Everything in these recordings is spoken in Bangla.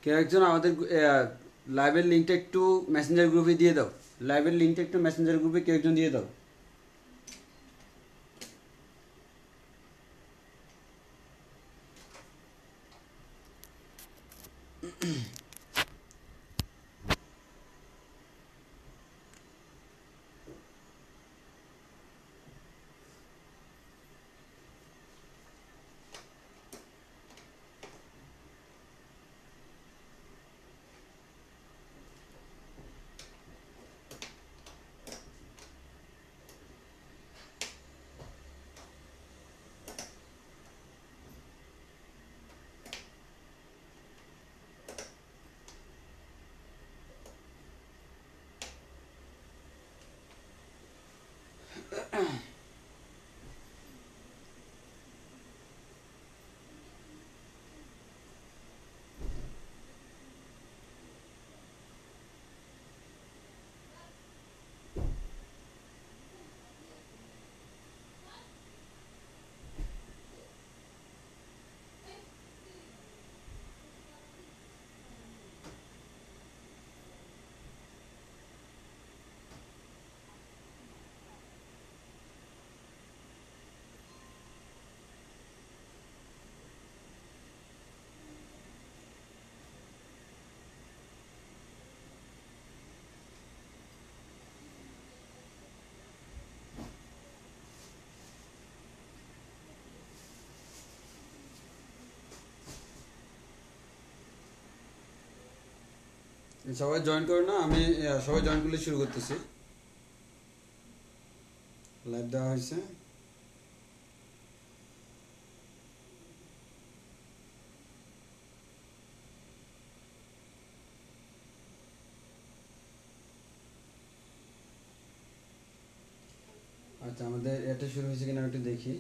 কেউ একজন আমাদের লাইভের লিঙ্কটা একটু মেসেঞ্জার গ্রুপে দিয়ে দাও। লাইভের লিঙ্কটা একটু মেসেঞ্জার গ্রুপে কেউ একজন দিয়ে দাও। সবাই জয়েন করো না, আমি সবাই জয়েন করলে শুরু করতেছি। লাইভ দেওয়া হয়েছে। আচ্ছা, আমাদের এটা শুরু হয়েছে কিনা একটু দেখি।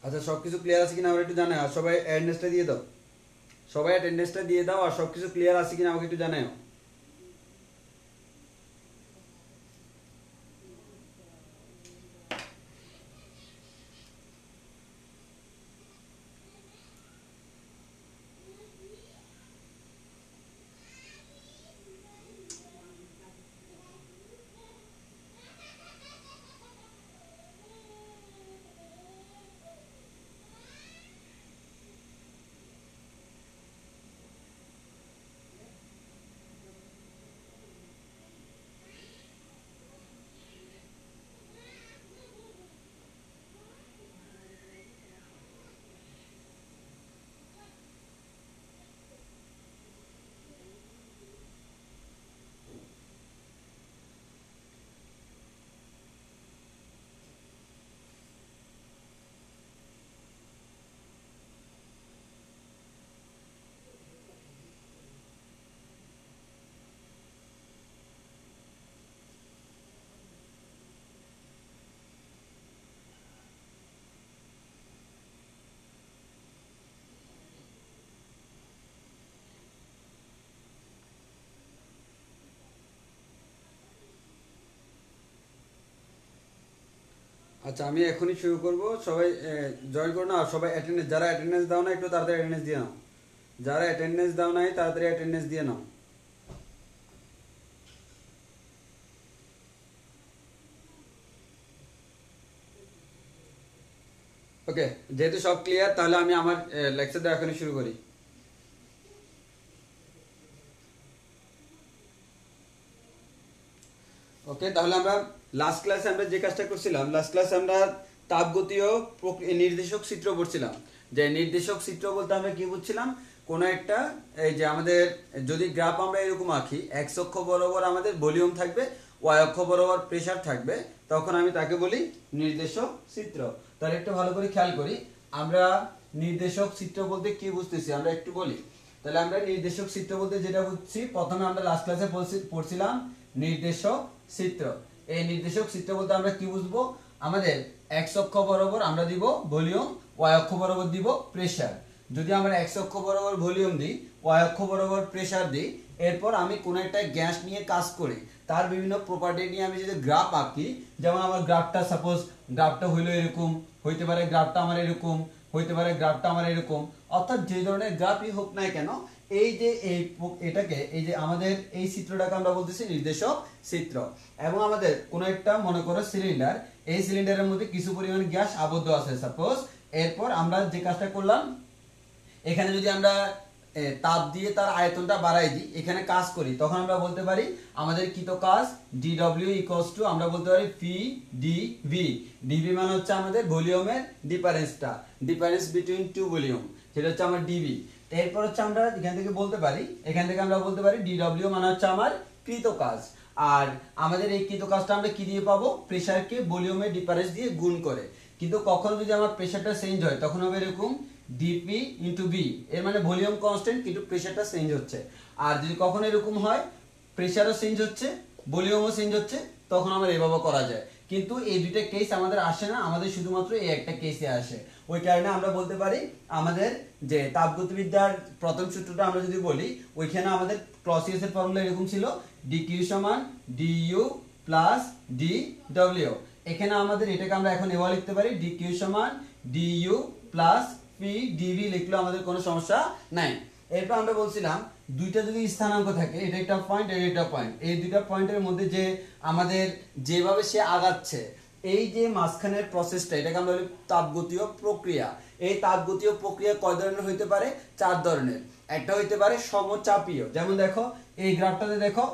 আচ্ছা, সবকিছু ক্লিয়ার আছে কিনা আমরা একটু জানাই, আর সবাই অ্যাটেন্ডেন্সটা দিয়ে দাও। সবাই অ্যাটেন্ডেন্সটা দিয়ে দাও, আর সবকিছু ক্লিয়ার আছে কিনা আমাকে একটু জানাও। আচ্ছা, আমি এখনই শুরু করব। সবাই জয়েন করো না, আর সবাই অ্যাটেন্ডেন্স, যারা অ্যাটেন্ডেন্স দাও না একটু তাড়াতাড়ি অ্যাটেন্ডেন্স দিয়ে নাও। যারা অ্যাটেন্ডেন্স দাও নাই তাড়াতাড়ি অ্যাটেন্ডেন্স দিয়ে নাও। ওকে, যেহেতু সব ক্লিয়ার, তাহলে আমি আমার লেকচারটা এখনই শুরু করি। ওকে, তাহলে আমরা লাস্ট ক্লাসে আমরা যে কাজটা করছিলাম, লাস্ট ক্লাসে আমরা তাপগতীয় নির্দেশক চিত্র পড়ছিলাম। যে নির্দেশক চিত্র বলতে আমরা কি বুঝছিলাম, কোনো একটা এই যে আমাদের যদি গ্রাফ আমরা এরকম আঁকি এক্স অক্ষ বরাবর আমাদের ভলিউম থাকবে, ওয়াই অক্ষ বরাবর প্রেসার থাকবে, তখন আমি তাকে বলি নির্দেশক চিত্র। তাহলে একটু ভালো করে খেয়াল করি, আমরা নির্দেশক চিত্র বলতে কি বুঝতেছি আমরা একটু বলি। তাহলে আমরা নির্দেশক চিত্র বলতে যেটা বুঝছি, প্রথমে আমরা লাস্ট ক্লাসে পড়ছিলাম নির্দেশক চিত্র। এই নির্দেশক চিত্র বলতে আমরা কি বুঝবো, আমাদের এক্স অক্ষ বরাবর আমরা দিব ভলিউম, ওয়াই অক্ষ বরাবর দিব প্রেসার। যদি আমরা এক্স অক্ষ বরাবর ভলিউম দিই, ওয়াই অক্ষ বরাবর প্রেসার দিই, এরপর আমি কোনো একটা গ্যাস নিয়ে কাজ করি, তার বিভিন্ন প্রপার্টি নিয়ে আমি যদি গ্রাফ আঁকি, যেমন আমার গ্রাফটা সাপোজ গ্রাফটা হইলো এরকম, হইতে পারে গ্রাফটা আমার এরকম, হইতে পারে গ্রাফটা আমার এরকম, অর্থাৎ যে ধরনের গ্রাফই হোক না কেন, এই যে এটাকে এই যে আমাদের এই চিত্রটাকে আমরা বলতেছি নির্দেশক চিত্র। এবং আমাদের কোনো একটা মনে করো সিলিন্ডার, এই সিলিন্ডারের মধ্যে কিছু পরিমাণ গ্যাস আবদ্ধ আছে সাপোজ। এরপর আমরা যে কাজটা করলাম, এখানে যদি আমরা তাপ দিয়ে তার আয়তনটা বাড়াই দিই, এখানে কাজ করি, তখন আমরা বলতে পারি আমাদের কৃত কাজ DW ইকুয়ালস টু আমরা বলতে পারি PdV। ডিভি মানে হচ্ছে আমাদের ভলিউমের ডিফারেন্স বিটুইন টু ভলিউম, সেটা হচ্ছে আমার ডিভি। এরপর হচ্ছে আমরা এখান থেকে আমরা বলতে পারি DW মানে হচ্ছে আমার কৃত কাজ। আর আমাদের এই কৃত কাজটা আমরা কি দিয়ে পাবো, প্রেসারকে ভলিউমের ডিফারেন্স দিয়ে গুণ করে। কিন্তু কখনো যদি আমার প্রেসারটা চেঞ্জ হয়, তখন হবে এরকম dP ইন্টু V, এর মানে ভলিউম কনস্ট্যান্ট কিন্তু প্রেসারটা চেঞ্জ হচ্ছে। আর যদি কখনো এরকম হয় প্রেসারও চেঞ্জ হচ্ছে, ভলিউমও চেঞ্জ হচ্ছে, তখন আমরা এভাবে করা যায়। কিন্তু এই দুইটা কেস আমাদের আসে না, আমাদের শুধুমাত্র এই একটা কেসে আসে। ওই কারণে আমরা বলতে পারি আমাদের যে তাপগতিবিদ্যার প্রথম সূত্রটা আমরা যদি বলি, ওইখানে আমাদের ক্লসিয়াসের ফর্মুলা এরকম ছিল dQ সমান du প্লাস dW। এখানে আমাদের এটাকে আমরা এখন এভাবে লিখতে পারি dQ সমান du প্লাস PdV লিখলে আমাদের কোনো সমস্যা নাই। এরপর আমরা বলছিলাম দুইটা যদি স্থানাঙ্ক থাকে, এটা একটা পয়েন্ট আর এটা পয়েন্ট, এই দুইটা পয়েন্টের মধ্যে যে আমাদের যেভাবে সে আগাচ্ছে, এই যে মাঝখানের প্রসেসটা, এটাকে আমরা বলি তাপগতীয় প্রক্রিয়া। এই তাপগতীয় প্রক্রিয়া কয় ধরনের হইতে পারে, 4 ধরনের। একটা হইতে পারে সমচাপীয়, যেমন দেখো এই গ্রাফটাতে দেখো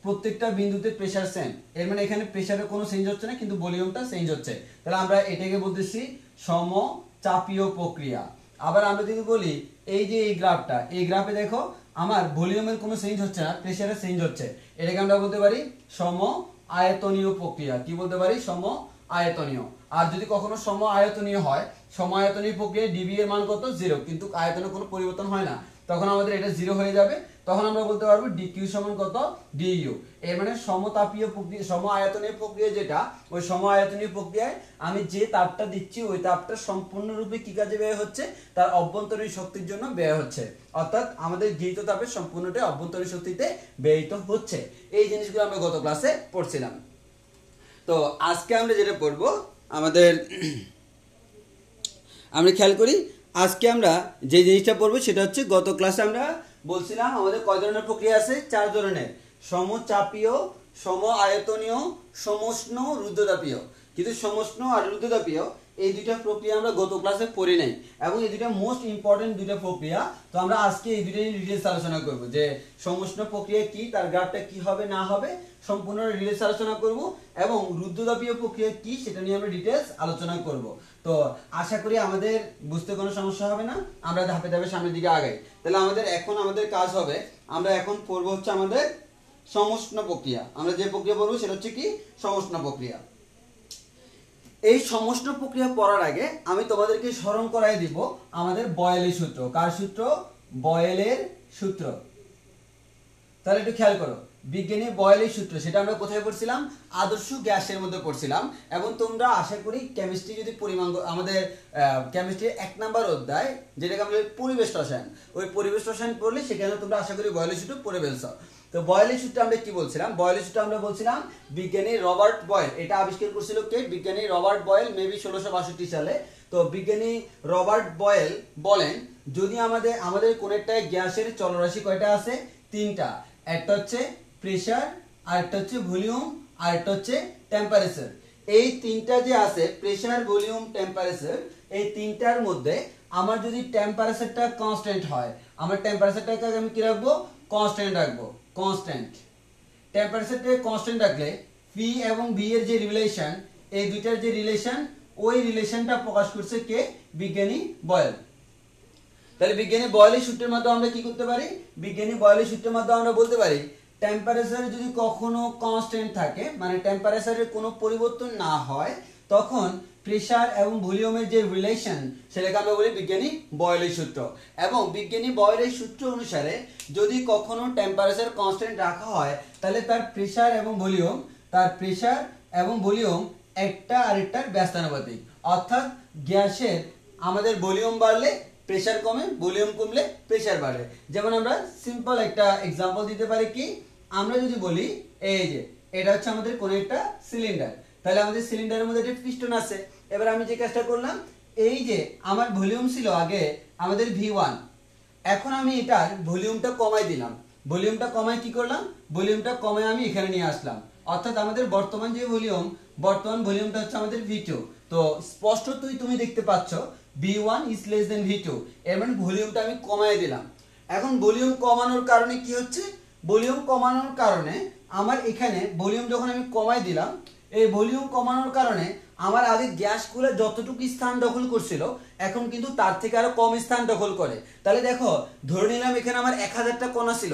প্রত্যেকটা বিন্দুতে প্রেসার সেম, এর মানে এখানে প্রেসারের কোনো চেঞ্জ হচ্ছে না কিন্তু ভলিউমটা চেঞ্জ হচ্ছে, তাহলে আমরা এটাকে বলতেছি সমচাপীয় প্রক্রিয়া। আবার আমরা যদি বলি এই যে এই গ্রাফটা, এই গ্রাফে দেখো আমার ভলিউমের কোনো চেঞ্জ হচ্ছে না, প্রেসারের চেঞ্জ হচ্ছে, এটাকে আমরা বলতে পারি সম আয়তনীয় প্রক্রিয়া। কি বলতে পারি, সম আয়তনীয়। আর যদি কখনো সম আয়তনীয় হয়, সম আয়তনীয় প্রক্রিয়ায় ডিবি এর মান কত, 0, কিন্তু আয়তনের কোনো পরিবর্তন হয় না, তখন আমাদের এটা 0 হয়ে যাবে। তখন আমরা বলতে পারবো ডিকিউ সমান কত, ডিইউ। এর মানে সমতাপীয় প্রক্রিয়া, সম আয়তনীয় প্রক্রিয়া যেটা, ওই সম আয়তনীয় প্রক্রিয়ায় আমি যে তাপটা দিচ্ছি ওই তাপটা সম্পূর্ণরূপে কি কাজে ব্যয় হচ্ছে, তার অভ্যন্তরীণ শক্তির জন্য ব্যয় হচ্ছে। অর্থাৎ আমাদের গৃহীত তাপের সম্পূর্ণটাই অভ্যন্তরীণ শক্তিতে ব্যয়িত হচ্ছে। এই জিনিসগুলো আমরা গত ক্লাসে পড়ছিলাম। তো আজকে আমরা যেটা পড়বো, আমাদের আমরা খেয়াল করি, আজকে আমরা যে জিনিসটা পড়বো সেটা হচ্ছে, গত ক্লাসে আমরা বলছিলাম আমাদের কয় ধরনের প্রক্রিয়া আছে, 4 ধরনের, সমচাপীয়, সম আয়তনীয়, সমষ্ণ, রুদ্ধতাপীয়। কিন্তু সমষ্ণ আর রুদ্ধতাপীয় এই দুইটা প্রক্রিয়া আমরা গত ক্লাসে পড়ি নাই, এবং এই দুইটা মোস্ট ইম্পর্টেন্ট দুইটা প্রক্রিয়া। তো আমরা আজকে এই দুইটা নিয়ে ডিটেইলস আলোচনা করব, যে সমষ্ণ প্রক্রিয়া কি, তার গ্রাফটা কি হবে না হবে সম্পূর্ণ ডিটেইলস আলোচনা করব, এবং রুদ্ধতাপীয় প্রক্রিয়া কি সেটা নিয়ে আমরা ডিটেইলস আলোচনা করব। তো আশা করি আমাদের বুঝতে কোনো সমস্যা হবে না, আমরা ধাপে ধাপে সামনের দিকে আগাই। তাহলে আমাদের কাজ হবে, আমরা এখন পড়ব হচ্ছে আমাদের সমষ্ণ প্রক্রিয়া। আমরা যে প্রক্রিয়া পড়ব সেটা হচ্ছে কি, সমষ্ণ প্রক্রিয়া। এই সমষ্ণ প্রক্রিয়া পড়ার আগে আমি তোমাদেরকে স্মরণ করাই দিব আমাদের বয়েলের সূত্র। কার সূত্র, বয়েলের সূত্র। তাহলে একটু খেয়াল করো, বিজ্ঞানী বয়েলের সূত্র, সেটা আমরা কোথায় পড়ছিলাম, আদর্শ গ্যাসের মধ্যে পড়ছিলাম। এবং তোমরা আশা করি কেমিস্ট্রি যদি পরিমাণ, আমাদের কেমিস্ট্রির 1 নাম্বার অধ্যায় যেটাকে আমরা পরিবেশ রসায়ন, ওই পরিবেশ রসায়ন পড়লে সেখানে তোমরা আশা করি বয়েলের সূত্র পড়ে ফেলছো। তো বয়েলের সূত্র আমরা কি বলছিলাম, বয়েলের সূত্র আমরা বলছিলাম বিজ্ঞানী রবার্ট বয়েল, এটা আবিষ্কার করছিল কে, বিজ্ঞানী রবার্ট বয়েল, মেবি 1662 সালে। তো বিজ্ঞানী রবার্ট বয়েল বলেন, যদি আমাদের কোন একটা গ্যাসের চলরাশি কয়টা আছে, 3টা। একটা হচ্ছে প্রেসার, আরেকটা হচ্ছে ভলিউম, আরেকটা হচ্ছে টেম্পারেচার। এই 3টা যে আছে, প্রেসার, ভলিউম, টেম্পারেচার, এই 3টার মধ্যে আমার যদি টেম্পারেচারটা কনস্ট্যান্ট হয়, আমার টেম্পারেচারটাকে আমি কি রাখবো, কনস্ট্যান্ট রাখবো, কনস্ট্যান্ট। টেম্পারেচারটাকে কনস্ট্যান্ট রাখলে পি এবং বি এর যে রিলেশন, এই দুইটার যে রিলেশন, ওই রিলেশনটা প্রকাশ করছে কে, বিজ্ঞানী বয়েল। তাহলে বিজ্ঞানী বয়লের সূত্রের মাধ্যমে আমরা কি করতে পারি, বিজ্ঞানী বয়লের সূত্রের মাধ্যমে আমরা বলতে পারি টেম্পারেচার যদি কখনো কনস্ট্যান্ট থাকে, মানে টেম্পারেচারের কোনো পরিবর্তন না হয়, তখন প্রেসার এবং ভলিউমের যে রিলেশন সেটাকে আমরা বলি বিজ্ঞানী বয়লের সূত্র। এবং বিজ্ঞানী বয়লের সূত্র অনুসারে যদি কখনো টেম্পারেচার কনস্ট্যান্ট রাখা হয়, তাহলে তার প্রেসার এবং ভলিউম একটা আরেকটার ব্যস্তানুপাতিক। অর্থাৎ গ্যাসের আমাদের ভলিউম বাড়লে প্রেসার কমে, ভলিউম কমলে প্রেসার বাড়ে। যেমন আমরা সিম্পল একটা এক্সাম্পল দিতে পারি কি, আমরা যদি বলি এই যে এটা হচ্ছে আমাদের কোন একটা সিলিন্ডার, তাহলে আমাদের সিলিন্ডারের মধ্যে একটা পিস্টন আছে। এবার আমি যে কাজটা করলাম, এই যে আমার ভলিউম ছিল আগে আমাদের V1, এখন আমি এটার ভলিউমটা কমাই দিলাম। ভলিউমটা কমাই কি করলাম, ভলিউমটা কমাই আমি এখানে নিয়ে আসলাম। অর্থাৎ আমাদের বর্তমান যে বর্তমান ভলিউমটা হচ্ছে আমাদের V2। তো স্পষ্টতই তুমি দেখতে পাচ্ছ V1 is less than V2, এর মানে ভলিউমটা আমি কমাই দিলাম। এখন ভলিউম কমানোর কারণে কি হচ্ছে, ভলিউম কমানোর কারণে আমার এখানে ভলিউম যখন আমি কমাই দিলাম, এই ভলিউম কমানোর কারণে আমার আগে গ্যাসগুলো যতটুকু স্থান দখল করছিল এখন কিন্তু তার থেকে আরো কম স্থান দখল করে। তাহলে দেখো, ধরে নিলাম এখানে আমার 1000টা কণা ছিল,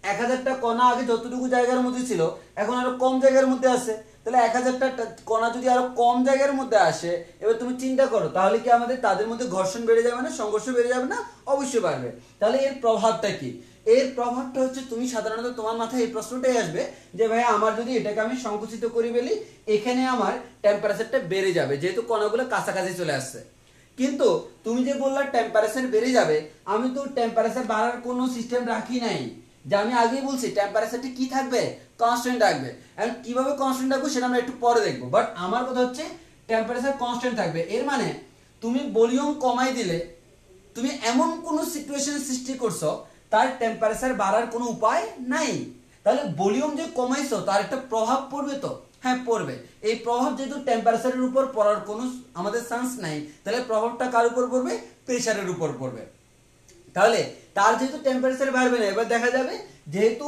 1000টা কণা আগে যতটুকু জায়গার মধ্যে ছিল এখন আরো কম জায়গার মধ্যে আছে। তাহলে 1000টা কণা যদি আরো কম জায়গার মধ্যে আসে, এবার তুমি চিন্তা করো তাহলে কি আমাদের তাদের মধ্যে ঘর্ষণ বেড়ে যাবে না, সংঘর্ষ বেড়ে যাবে না? অবশ্যই বাড়বে। তাহলে এর প্রভাবটা কি? এর প্রভাবটা হচ্ছে, তুমি সাধারণত তোমার মাথায় এই প্রশ্নটাই আসবে যে ভাই আমার যদি এটাকে আমি সংকুচিত করি বলি, এখানে আমার টেম্পারেচারটা বেড়ে যাবে যেহেতু কণাগুলো কাছাকাছি চলে আসছে। কিন্তু তুমি যে বললা টেম্পারেচার বেড়ে যাবে, আমি তো টেম্পারেচার বাড়ার কোনো সিস্টেম রাখি নাই। যে আমি আগেই বলছি টেম্পারেচারটা কি থাকবে, কনস্ট্যান্ট থাকবে। এখন কিভাবে কনস্ট্যান্ট থাকবে সেটা আমরা একটু পরে দেখবো, বাট আমার কথা হচ্ছে টেম্পারেচার কনস্ট্যান্ট থাকবে। এর মানে তুমি ভলিউম কমাই দিলে তুমি এমন কোনো সিচুয়েশন সৃষ্টি করছো তার টেম্পারেচার বাড়ার কোনো উপায় নাই। তাহলে ভলিউম যে কমাইছো তার একটা প্রভাব পড়বে তো, হ্যাঁ পড়বে। এই প্রভাব যেহেতু টেম্পারেচারের উপর পড়ার কোনো আমাদের চান্স নাই, তাহলে প্রভাবটা কার উপর পড়বে, প্রেসারের উপর পড়বে। তাহলে তার যেহেতু টেম্পারেচার বাড়বে না, এবার দেখা যাবে যেহেতু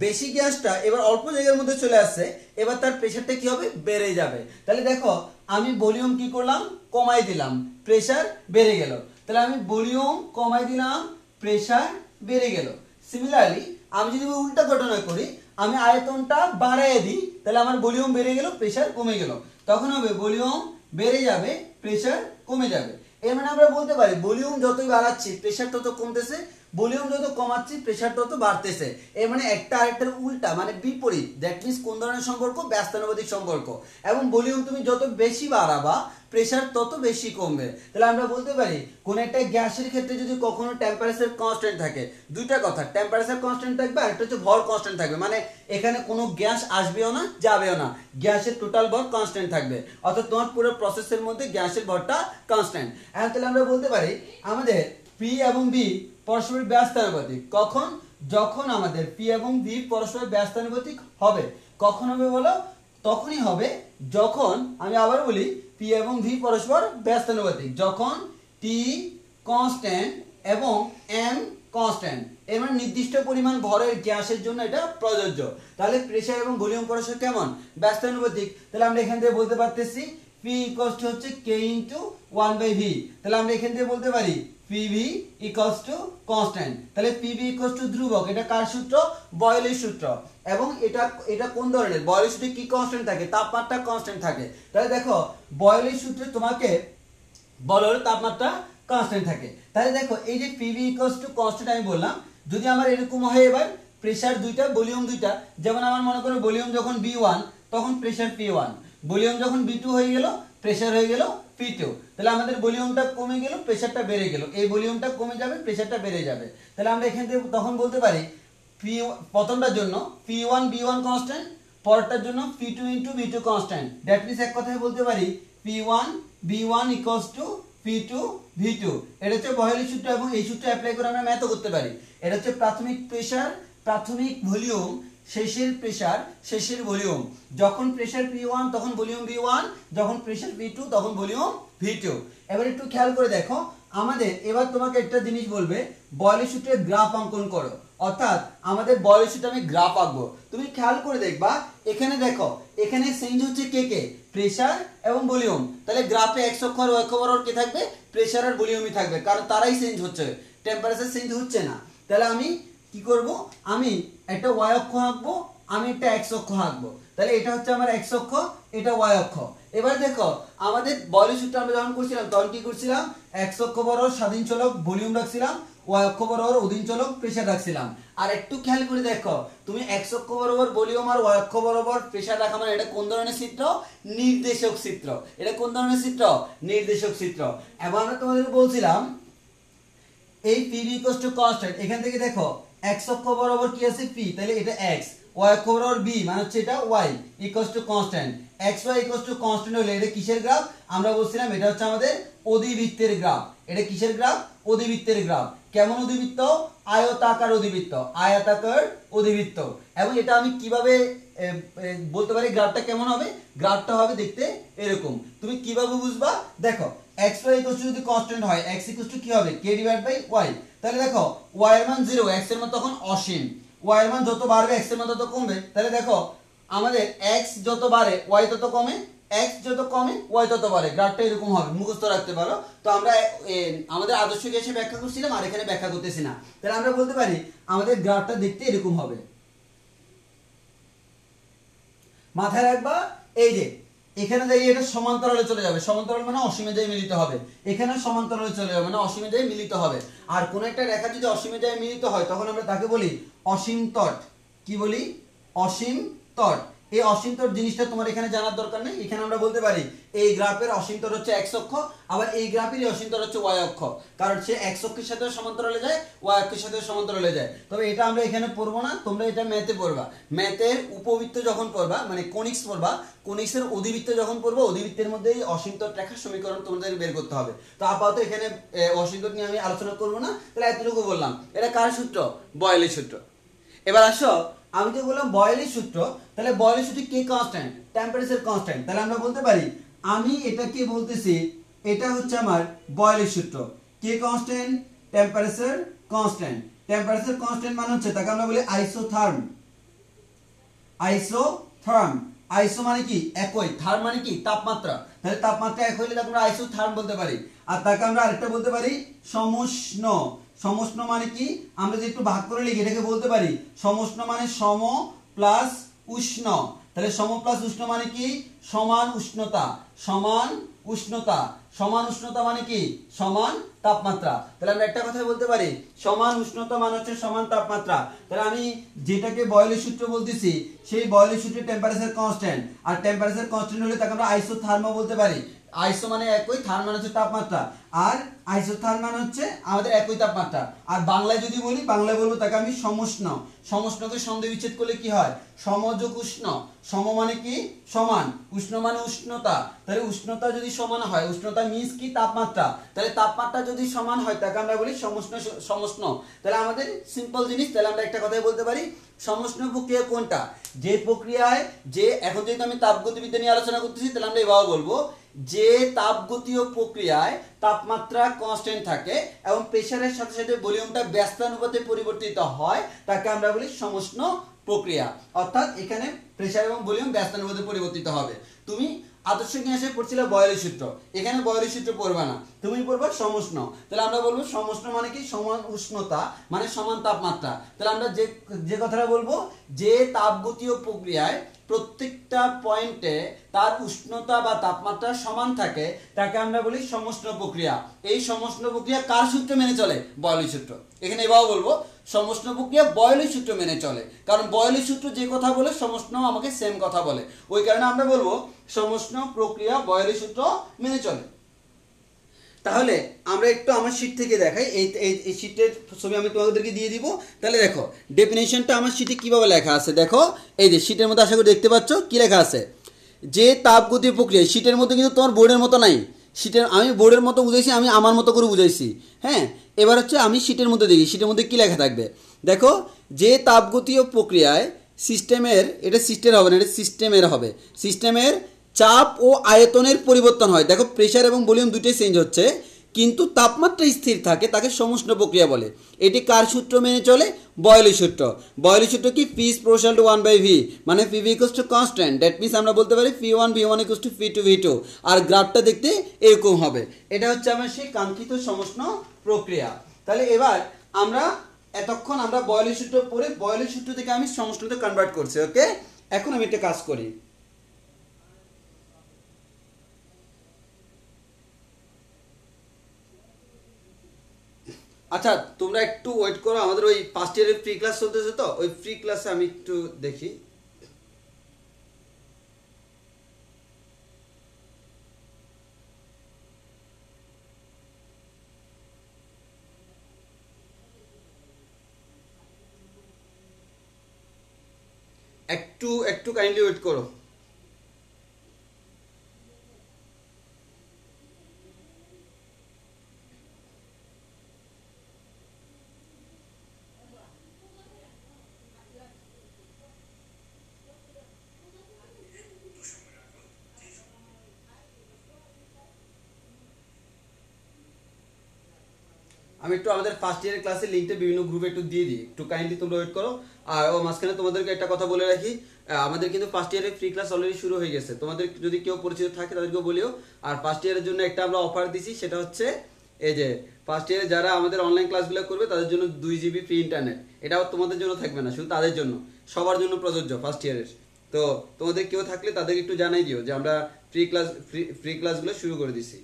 বেশি গ্যাসটা এবার অল্প জায়গার মধ্যে চলে আসছে, এবার তার প্রেসারটা কি হবে, বেড়ে যাবে। তাহলে দেখো আমি ভলিউম কি করলাম, কমাই দিলাম, প্রেসার বেড়ে গেল। তাহলে আমি ভলিউম কমাই দিলাম, প্রেসার বেড়ে গেল। সিমিলারলি আমি যদি উল্টা ঘটনা করি, আমি আয়তনটা বাড়ায় দিই, তাহলে আমার ভলিউম বেড়ে গেল, প্রেসার কমে গেল। তখন হবে ভলিউম বেড়ে যাবে, প্রেসার কমে যাবে। এর মানে আমরা বলতে পারি ভলিউম যতই বাড়াচ্ছি প্রেসার তত কমতেছে, ভলিউম যত কমাচ্ছি প্রেসার তত বাড়তেছে। এর মানে একটা আরেকটার উল্টা, মানে বিপরীত। দ্যাট মিন্স কোন ধরনের সম্পর্ক, ব্যস্তানুপাতিক সম্পর্ক। এবং ভলিউম তুমি যত বেশি বাড়াবা প্রেসার তত বেশি কমবে। তাহলে আমরা বলতে পারি কোন একটা গ্যাসের ক্ষেত্রে যদি কখনো টেম্পারেচার কনস্ট্যান্ট থাকে, দুইটা কথা, টেম্পারেচার কনস্ট্যান্ট থাকবে আর একটা হচ্ছে ভর কনস্ট্যান্ট থাকবে। মানে এখানে কোনো গ্যাস আসবেও না, যাবেও না, গ্যাসের টোটাল ভর কনস্ট্যান্ট থাকবে। অর্থাৎ তোমার পুরো প্রসেসের মধ্যে গ্যাসের ভরটা কনস্ট্যান্ট। এখন তাহলে আমরা বলতে পারি আমাদের পি এবং বি পরস্পর ব্যস্তানুপাতিক। কখন? যখন আমাদের পি এবং বি পরস্পর ব্যস্তানুপাতিক হবে। কখন হবে বলো? তখনই হবে যখন, আমি আবার বলি, পি এবং ভি পরস্পর ব্যস্তানুপাতিক, যখন টি কনস্ট্যান্ট এবং এম কনস্ট্যান্ট। এর মানে নির্দিষ্ট পরিমাণ ভরের গ্যাসের জন্য এটা প্রযোজ্য। তাহলে প্রেসার এবং ভলিউম পরস্পর কেমন, ব্যস্তানুপাতিক। তাহলে আমরা এখান থেকে বলতে পারতেছি পি ইকুয়ালস টু হচ্ছে কে ইনটু 1/v। তাহলে আমরা এখান থেকে বলতে পারি PV equals to constant। তাহলে PV equals to ধ্রুবক। এটা কার সূত্র? বয়লের সূত্র। এবং এটা কোন ধরনের? বয়লের সূত্রে কি কনস্ট্যান্ট থাকে? তাপমাত্রা কনস্ট্যান্ট থাকে। তাহলে দেখো বয়লের সূত্রে তোমাকে বলা হলো তাপমাত্রা কনস্ট্যান্ট থাকে। তাহলে দেখো এই যে PV equals to constant আমি বললাম, যদি আমার এরকম হয় এবার প্রেসার দুইটা, ভলিউম দুইটা, যেমন আমার মনে করো ভলিউম যখন V1 তখন প্রেসার P1, ভলিউম যখন V2 হয়ে গেল প্রেসার হয়ে গেল P2। তাহলে আমাদের ভলিউমটা কমে গেল, প্রেসারটা বেড়ে গেল, এই ভলিউমটা কমে যাবে, প্রেসারটা বেড়ে যাবে। তাহলে আমরা এখান থেকে তখন বলতে পারি প্রথমটার জন্য P1 B1 কনস্ট্যান্ট, পরেরটার জন্য P2 into V2 constant. That means এক কথায় বলতে পারি P1 B1 equals to P2 V2। এটা হচ্ছে বয়লের সূত্র এবং এই সূত্র অ্যাপ্লাই করে আমরা ম্যাথও করতে পারি। এটা হচ্ছে প্রাথমিক প্রেসার, প্রাথমিক ভলিউম, শেষের প্রেসার, শেষের ভলিউম। যখন প্রেসার P1 তখন ভলিউম V1, যখন প্রেসার P2 তখন ভলিউম V2। এবার একটু খেয়াল করে দেখো আমাদের, এবার তোমাকে একটা জিনিস বলবে বয়লের সূত্রের গ্রাফ অঙ্কন করো। অর্থাৎ আমাদের বয়লের সূত্রে আমি গ্রাফ আঁকবো। তুমি খেয়াল করে দেখবা এখানে দেখো, এখানে চেঞ্জ হচ্ছে কে, প্রেসার এবং ভলিউম। তাহলে গ্রাফে x অক্ষ আর y অক্ষ বরাবর কে থাকবে? প্রেসার আর ভলিউমই থাকবে, কারণ তারাই চেঞ্জ হচ্ছে। টেম্পারেচার চেঞ্জ হচ্ছে না, তাহলে আমি কি করব, আমি একটা ওয়াই অক্ষ আঁকবো, আমি একটা এক্স অক্ষ আঁকবো। তাহলে এটা হচ্ছে আমার এক্স অক্ষ, এটা ওয়াই অক্ষ। এবার দেখো আমাদের বয়লের সূত্র আমরা যখন করছিলাম তখন কি করছিলাম, এক্স অক্ষ বরাবর স্বাধীন চলক ভলিউম রাখছিলাম, ওয়াই অক্ষ বরাবর অধীন চলক প্রেসার রাখছিলাম। আর একটু খেয়াল করে দেখো, তুমি এক্স অক্ষ বরাবর ভলিউম আর ওয়াই অক্ষ বরাবর প্রেসার রাখা মানে এটা কোন ধরনের চিত্র, নির্দেশক চিত্র। এটা কোন ধরনের চিত্র, নির্দেশক চিত্র। এবার আমরা তোমাদের বলছিলাম এই পি ইকুয়ালস টু কনস্ট্যান্ট, এখান থেকে দেখো এক্স অক্ষ বরাবর কি আছে পি, তাহলে এটা এক্স, ওয়াই অক্ষ বরাবর বি মানে হচ্ছে এটা Y equals to constant. X Y equals to constant হলে এটা কিসের গ্রাফ, আমরা বলছিলাম এটা হচ্ছে আমাদের অধিবৃত্তের গ্রাফ। এটা কিসের গ্রাফ, অধিবৃত্তের গ্রাফ। কেমন অধিবৃত্ত, আয়তাকার অধিবৃত্ত, আয়তাকার অধিবৃত্ত। এবং এটা আমি কিভাবে বলতে পারি গ্রাফটা কেমন হবে, গ্রাফটা হবে দেখতে এরকম। তুমি কিভাবে বুঝবা, দেখো এক্স ওয়াই ইকুয়ালস টু যদি কনস্ট্যান্ট হয়, এক্স ইকুয়ালস টু কি হবে, কে ডিভাইড বাই ওয়াই। তাহলে দেখো ওয়াই এর মান 0, এক্স এর মান তখন অসীম, ওয়াই এর মান যত বাড়বে এক্স এর মান তত কমবে। তাহলে দেখো আমাদের এক্স যত বাড়ে ওয়াই তত কমে, এক্স যত কমে ওয়াই তত বাড়ে। গ্রাফটা এরকম হবে, মুখস্থ রাখতে পারো। তো আমরা আমাদের আদর্শ কেসে ব্যাখ্যা করছিলাম আর এখানে ব্যাখ্যা করতেছি না। তাহলে আমরা বলতে পারি আমাদের গ্রাফটা দেখতে এরকম হবে। মাথায় রাখবা এই যে এখানে যাই এটা সমান্তরালে চলে যাবে, সমান্তরাল মানে অসীমে যাই মিলিত হবে, এখানে সমান্তরালে চলে যাবে মানে অসীমে যাই মিলিত হবে। আর কোন একটা রেখা যদি অসীমে যাই মিলিত হয় তখন আমরা তাকে বলি অসীম তট। কি বলি, অসীম তট। এই অসীম তট জিনিসটা তোমার এখানে জানার দরকার নেই। এখানে আমরা বলতে পারি এই গ্রাফের অসীম তট হচ্ছে এক্স অক্ষ, আবার এই গ্রাফের অসীম তট হচ্ছে ওয়াই অক্ষ, কারণ সে এক্স অক্ষের সাথে সমান্তরালে যায়, ওয়াই অক্ষের সাথে সমান্তরালে যায়। তবে এটা আমরা এখানে পড়বো না, তোমরা এটা ম্যাথে পড়বা। ম্যাথের উপবৃত্ত যখন পড়বা মানে কোনিক্স পড়বা, কোনিক্সের অধিবৃত্ত যখন পড়বো, অধিবৃত্তের মধ্যে এই অসীম তট রেখার সমীকরণ তোমাদের বের করতে হবে। তো আপাতত এখানে অসীম তট নিয়ে আমি আলোচনা করবো না। তাহলে এতটুকু বললাম, এটা কার সূত্র, বয়লের সূত্র। এবার আসো, আমি তো বললাম বয়লের সূত্র, তাহলে বয়লের সূত্র কে কনস্ট্যান্ট, টেম্পারেচার কনস্ট্যান্ট। তাহলে আমরা বলতে পারি আমি এটাকে বলতেছি এটা হচ্ছে আমার বয়লের সূত্র। K constant, temperature constant. Temperature constant মানে হচ্ছে তাকে আমরা বলি আইসোথার্ম। আইসোথার্ম, আইসো মানে কি একই, থার্ম মানে কি তাপমাত্রা। তাহলে তাপমাত্রা এক হইলে তাকে আমরা আইসোথার্ম বলতে পারি। আর তাকে আমরা আরেকটা বলতে পারি সমুষ্ণ। সমুষ্ণ মানে কি, আমরা যদি একটু ভাগ করে লিখি এটাকে বলতে পারি সমুষ্ণ মানে সম প্লাস উষ্ণ। তাহলে সম প্লাস উষ্ণ মানে কি, সমান উষ্ণতা, সমান উষ্ণতা। সমান উষ্ণতা মানে কি, সমান তাপমাত্রা। তাহলে আমরা একটা কথা বলতে পারি সমান উষ্ণতা মানে হচ্ছে সমান তাপমাত্রা। তাহলে আমি যেটাকে বয়লের সূত্র বলতেছি সেই বয়লের সূত্রে টেম্পারেচার কনস্ট্যান্ট, আর টেম্পারেচার কনস্ট্যান্ট হলে তাকে আমরা আইসোথার্মো বলতে পারি। আইসো মানে একই, থার্ম মানে হচ্ছে তাপমাত্রা, আর আইসোথার্ম মানে হচ্ছে আমাদের একই তাপমাত্রা। আর বাংলায় যদি বলি, বাংলায় বলবো তাকে আমি সমুষ্ণ। সমুষ্ণকে সন্ধি বিচ্ছেদ করলে কি হয়, সমযোগ উষ্ণ। সম মানে কি সমান, উষ্ণ মানে উষ্ণতা। তাহলে উষ্ণতা যদি সমান হয়, উষ্ণতা মিন্স কি তাপমাত্রা, তাহলে তাপমাত্রা যদি সমান হয় তাকে আমরা বলি সমুষ্ণ। সমুষ্ণ তাহলে আমাদের সিম্পল জিনিস। তাহলে আমরা একটা কথাই বলতে পারি সমুষ্ণ প্রক্রিয়া কোনটা, যে প্রক্রিয়ায় যে, এখন যেহেতু আমি তাপগতিবিদ্যা নিয়ে আলোচনা করতেছি তাহলে আমরা এভাবে বলবো যে তাপগতীয় প্রক্রিয়ায় তাপমাত্রা কনস্ট্যান্ট থাকে এবং প্রেসারের সাথে সাথে ভলিউমটা ব্যস্তানুপাতে পরিবর্তিত হয়, তাকে আমরা বলি সমুষ্ণ প্রক্রিয়া। অর্থাৎ এখানে প্রেসার এবং ভলিউম ব্যস্তানুপাতে পরিবর্তিত হবে। তুমি আদর্শ গ্যাসে পড়ছিলে বয়লের সূত্র, এখানে বয়লের সূত্র পড়বা না, তুমি পড়বা সমুষ্ণ। তাহলে আমরা বলবো সমুষ্ণ মানে কি সমান উষ্ণতা মানে সমান তাপমাত্রা। তাহলে আমরা যে কথাটা বলবো যে তাপগতীয় প্রক্রিয়ায় প্রত্যেকটা পয়েন্টে তার উষ্ণতা বা তাপমাত্রা সমান থাকে তাকে আমরা বলি সমুষ্ণ প্রক্রিয়া। এই সমুষ্ণ প্রক্রিয়া কার সূত্র মেনে চলে, বয়লের সূত্র। এখানে এভাবে বলবো সমুষ্ণ প্রক্রিয়া বয়লের সূত্র মেনে চলে, কারণ বয়লের সূত্র যে কথা বলে সমুষ্ণ আমাকে সেম কথা বলে, ওই কারণে আমরা বলবো সমুষ্ণ প্রক্রিয়া বয়লের সূত্র মেনে চলে। তাহলে আমরা একটু আমার শীট থেকে দেখাই, এই শীটের ছবি আমি তোমাদেরকে দিয়ে দিব। তাহলে দেখো ডেফিনেশনটা আমার শীটে কিভাবে লেখা আছে, দেখো এই যে শীটের মধ্যে আশা করি দেখতে পাচ্ছ কি লেখা আছে, যে তাপগতীয় প্রক্রিয়া। শীটের মধ্যে কিন্তু তোমার বোর্ডের মতো নাই, শীটের আমি বোর্ডের মতো বুঝাইছি, আমি আমার মতো করে বুঝাইছি। হ্যাঁ, এবার হচ্ছে আমি শীটের মধ্যে দেখি শীটের মধ্যে কি লেখা থাকবে। দেখো যে তাপগতীয় প্রক্রিয়ায় সিস্টেমের, এটা সিস্টেমের হবে না, এটা সিস্টেমের হবে, সিস্টেমের চাপ ও আয়তনের পরিবর্তন হয়। দেখো প্রেসার এবং ভলিউম দুটোই চেঞ্জ হচ্ছে কিন্তু তাপমাত্রা স্থির থাকে, তাকে সমুষ্ণ প্রক্রিয়া বলে। এটি কার সূত্র মেনে চলে, বয়লের সূত্র। বয়লের সূত্র কি, P is proportional to 1/v, মানে P V equals to constant. That means আমরা বলতে পারি p1 v1 equals to p2 v2। আর গ্রাফটা দেখতে এরকম হবে। এটা হচ্ছে আমার সেই কাঙ্ক্ষিত সমুষ্ণ প্রক্রিয়া। তাহলে এবার আমরা এতক্ষণ আমরা বয়লের সূত্র পড়ে বয়লের সূত্র থেকে আমি সমষ্টিতে কনভার্ট করছি। ওকে, এখন আমি একটা কাজ করি। আচ্ছা তোমরা একটু ওয়েট করো, আমাদের ওই ফার্স্ট ইয়ারের ফ্রি ক্লাস চলতেছে, তো ওই ফ্রি ক্লাসে আমি একটু দেখি। একটু একটু কাইন্ডলি ওয়েট করো। আমি একটু আমাদের ফার্স্ট ইয়ারের ক্লাসের লিঙ্কটা বিভিন্ন গ্রুপে একটু দিয়ে দিই, একটু কাইন্ডলি তোমরা ওয়েট করো। আর ও মাঝখানে তোমাদেরকে একটা কথা বলে রাখি, আমাদের কিন্তু ফার্স্ট ইয়ারের ফ্রি ক্লাস অলরেডি শুরু হয়ে গেছে। তোমাদের যদি কেউ পরিচিত থাকে তাদেরকেও বলিও। আর ফার্স্ট ইয়ারের জন্য একটা আমরা অফার দিছি, সেটা হচ্ছে এই যে ফার্স্ট ইয়ারে যারা আমাদের অনলাইন ক্লাসগুলো করবে তাদের জন্য 2 GB ফ্রি ইন্টারনেট। এটাও তোমাদের জন্য থাকবে না, শুধু তাদের জন্য, সবার জন্য প্রযোজ্য ফার্স্ট ইয়ারের। তো তোমাদের কেউ থাকলে তাদেরকে একটু জানাই দিও যে আমরা ফ্রি ক্লাসগুলো শুরু করে দিছি।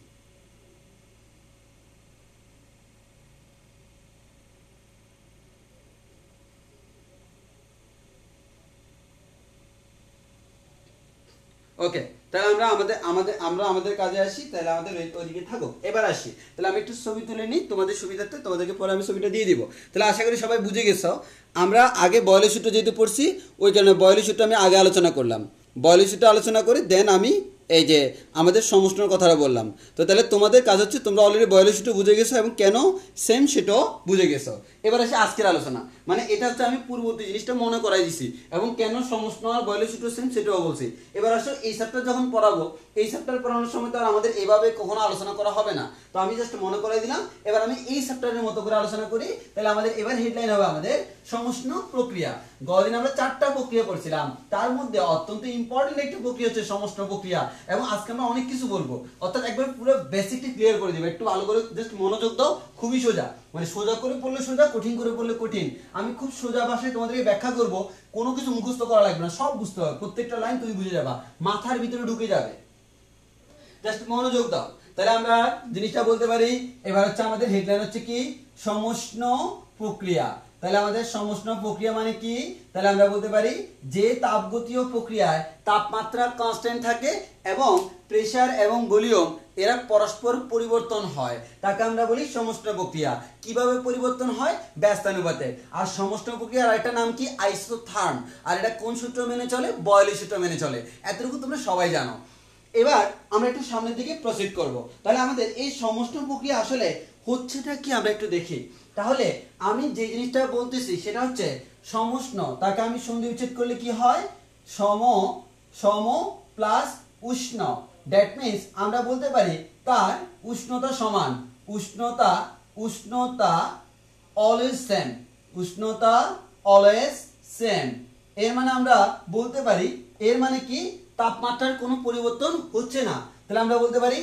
ওকে, তাহলে আমরা আমাদের কাজে আসি। তাহলে আমাদের ওইদিকে থাকো, এবার আসি। তাহলে আমি একটু ছবি তুলে নিই তোমাদের সুবিধার্থে, তোমাদেরকে পরে আমি ছবিটা দিয়ে দিব। তাহলে আশা করি সবাই বুঝে গেছো। আমরা আগে বয়লের সূত্র যেহেতু পড়ছি, ওই কারণে বয়লের সূত্র আমি আগে আলোচনা করলাম। বয়লের সূত্র আলোচনা করে দেন আমি এই যে আমাদের সমষ্টির কথাটা বললাম। তো তাহলে তোমাদের কাজ হচ্ছে, তোমরা অলরেডি বয়লের সূত্র বুঝে গেছো এবং কেন সেম সেটাও বুঝে গেছো। এবার আসে আজকের আলোচনা, মানে এটা হচ্ছে আমি পূর্ববর্তী জিনিসটা মনে করাই দিছি এবং কেন সমষ্টি আর বয়লের সূত্র সেম সেটাও বলছি। এবার আসো এই চ্যাপ্টার যখন পড়াবো, এই চ্যাপ্টার পড়ানোর সময় তো আর আমাদের এভাবে কখনো আলোচনা করা হবে না। তো আমি জাস্ট মনে করাই দিলাম। এবার আমি এই চ্যাপ্টারের মতো করে আলোচনা করি। তাহলে আমাদের এবার হেডলাইন হবে আমাদের সমষ্টি প্রক্রিয়া। গতদিন আমরা 4টা প্রক্রিয়া পড়ছিলাম, তার মধ্যে অত্যন্ত ইম্পর্টেন্ট একটা প্রক্রিয়া হচ্ছে সমষ্টি প্রক্রিয়া। এবং আজকে আমরা অনেক কিছু বলবো, অর্থাৎ একবার পুরো বেসিকটি ক্লিয়ার করে দিব। একটু ভালো করে জাস্ট মনোযোগ দাও, খুবই সোজা, মানে সোজা করে পড়লে সোজা, কঠিন করে পড়লে কঠিন। আমি খুব সোজা ভাষায় তোমাদেরকে ব্যাখ্যা করব, কোনো কিছু মুখস্থ করা লাগবে না, সব বুঝতে হবে, প্রত্যেকটা লাইন তুমি বুঝে যাবা, মাথার ভিতরে ঢুকে যাবে। জাস্ট মনোযোগ দাও। তাহলে আমরা জিনিসটা বলতে পারি, এবার হচ্ছে আমাদের হেডলাইন হচ্ছে কি, সমষ্টি প্রক্রিয়া। তাহলে আমাদের সমষ্টি প্রক্রিয়া মানে কি? তাহলে আমরা বলতে পারি যে তাপগতীয় প্রক্রিয়ায় তাপমাত্রা কনস্ট্যান্ট থাকে এবং প্রেসার এবং ভলিউম এরা পরস্পর পরিবর্তন হয়, তাকে আমরা বলি সমষ্টি প্রক্রিয়া। কিভাবে পরিবর্তন হয়? ব্যস্তানুপাতে। আর সমষ্টি প্রক্রিয়ার আরেকটা নাম কি? আইসোথার্ম। আর এটা কোন সূত্র মেনে চলে? বয়লের সূত্র মেনে চলে। এতটুকু তোমরা সবাই জানো। এবার আমরা একটু সামনের দিকে প্রসিড করব। তাহলে আমাদের এই সমষ্টি প্রক্রিয়া আসলে হচ্ছেটা কি আমরা একটু দেখি। তাহলে আমি যে জিনিসটা বলতেছি সেটা হচ্ছে সমষ্টি, তাকে আমি সন্ধি বিচ্ছেদ করলে কি হয়? সম প্লাস উষ্ণ। দ্যাট মিন্স আমরা বলতে পারি তার উষ্ণতা সমান। উষ্ণতা অলওয়েজ সেম। উষ্ণতা অলওয়েজ সেম। এর মানে আমরা বলতে পারি, এর মানে কি? তাপমাত্রার কোনো পরিবর্তন হচ্ছে না। তাহলে আমরা বলতে পারি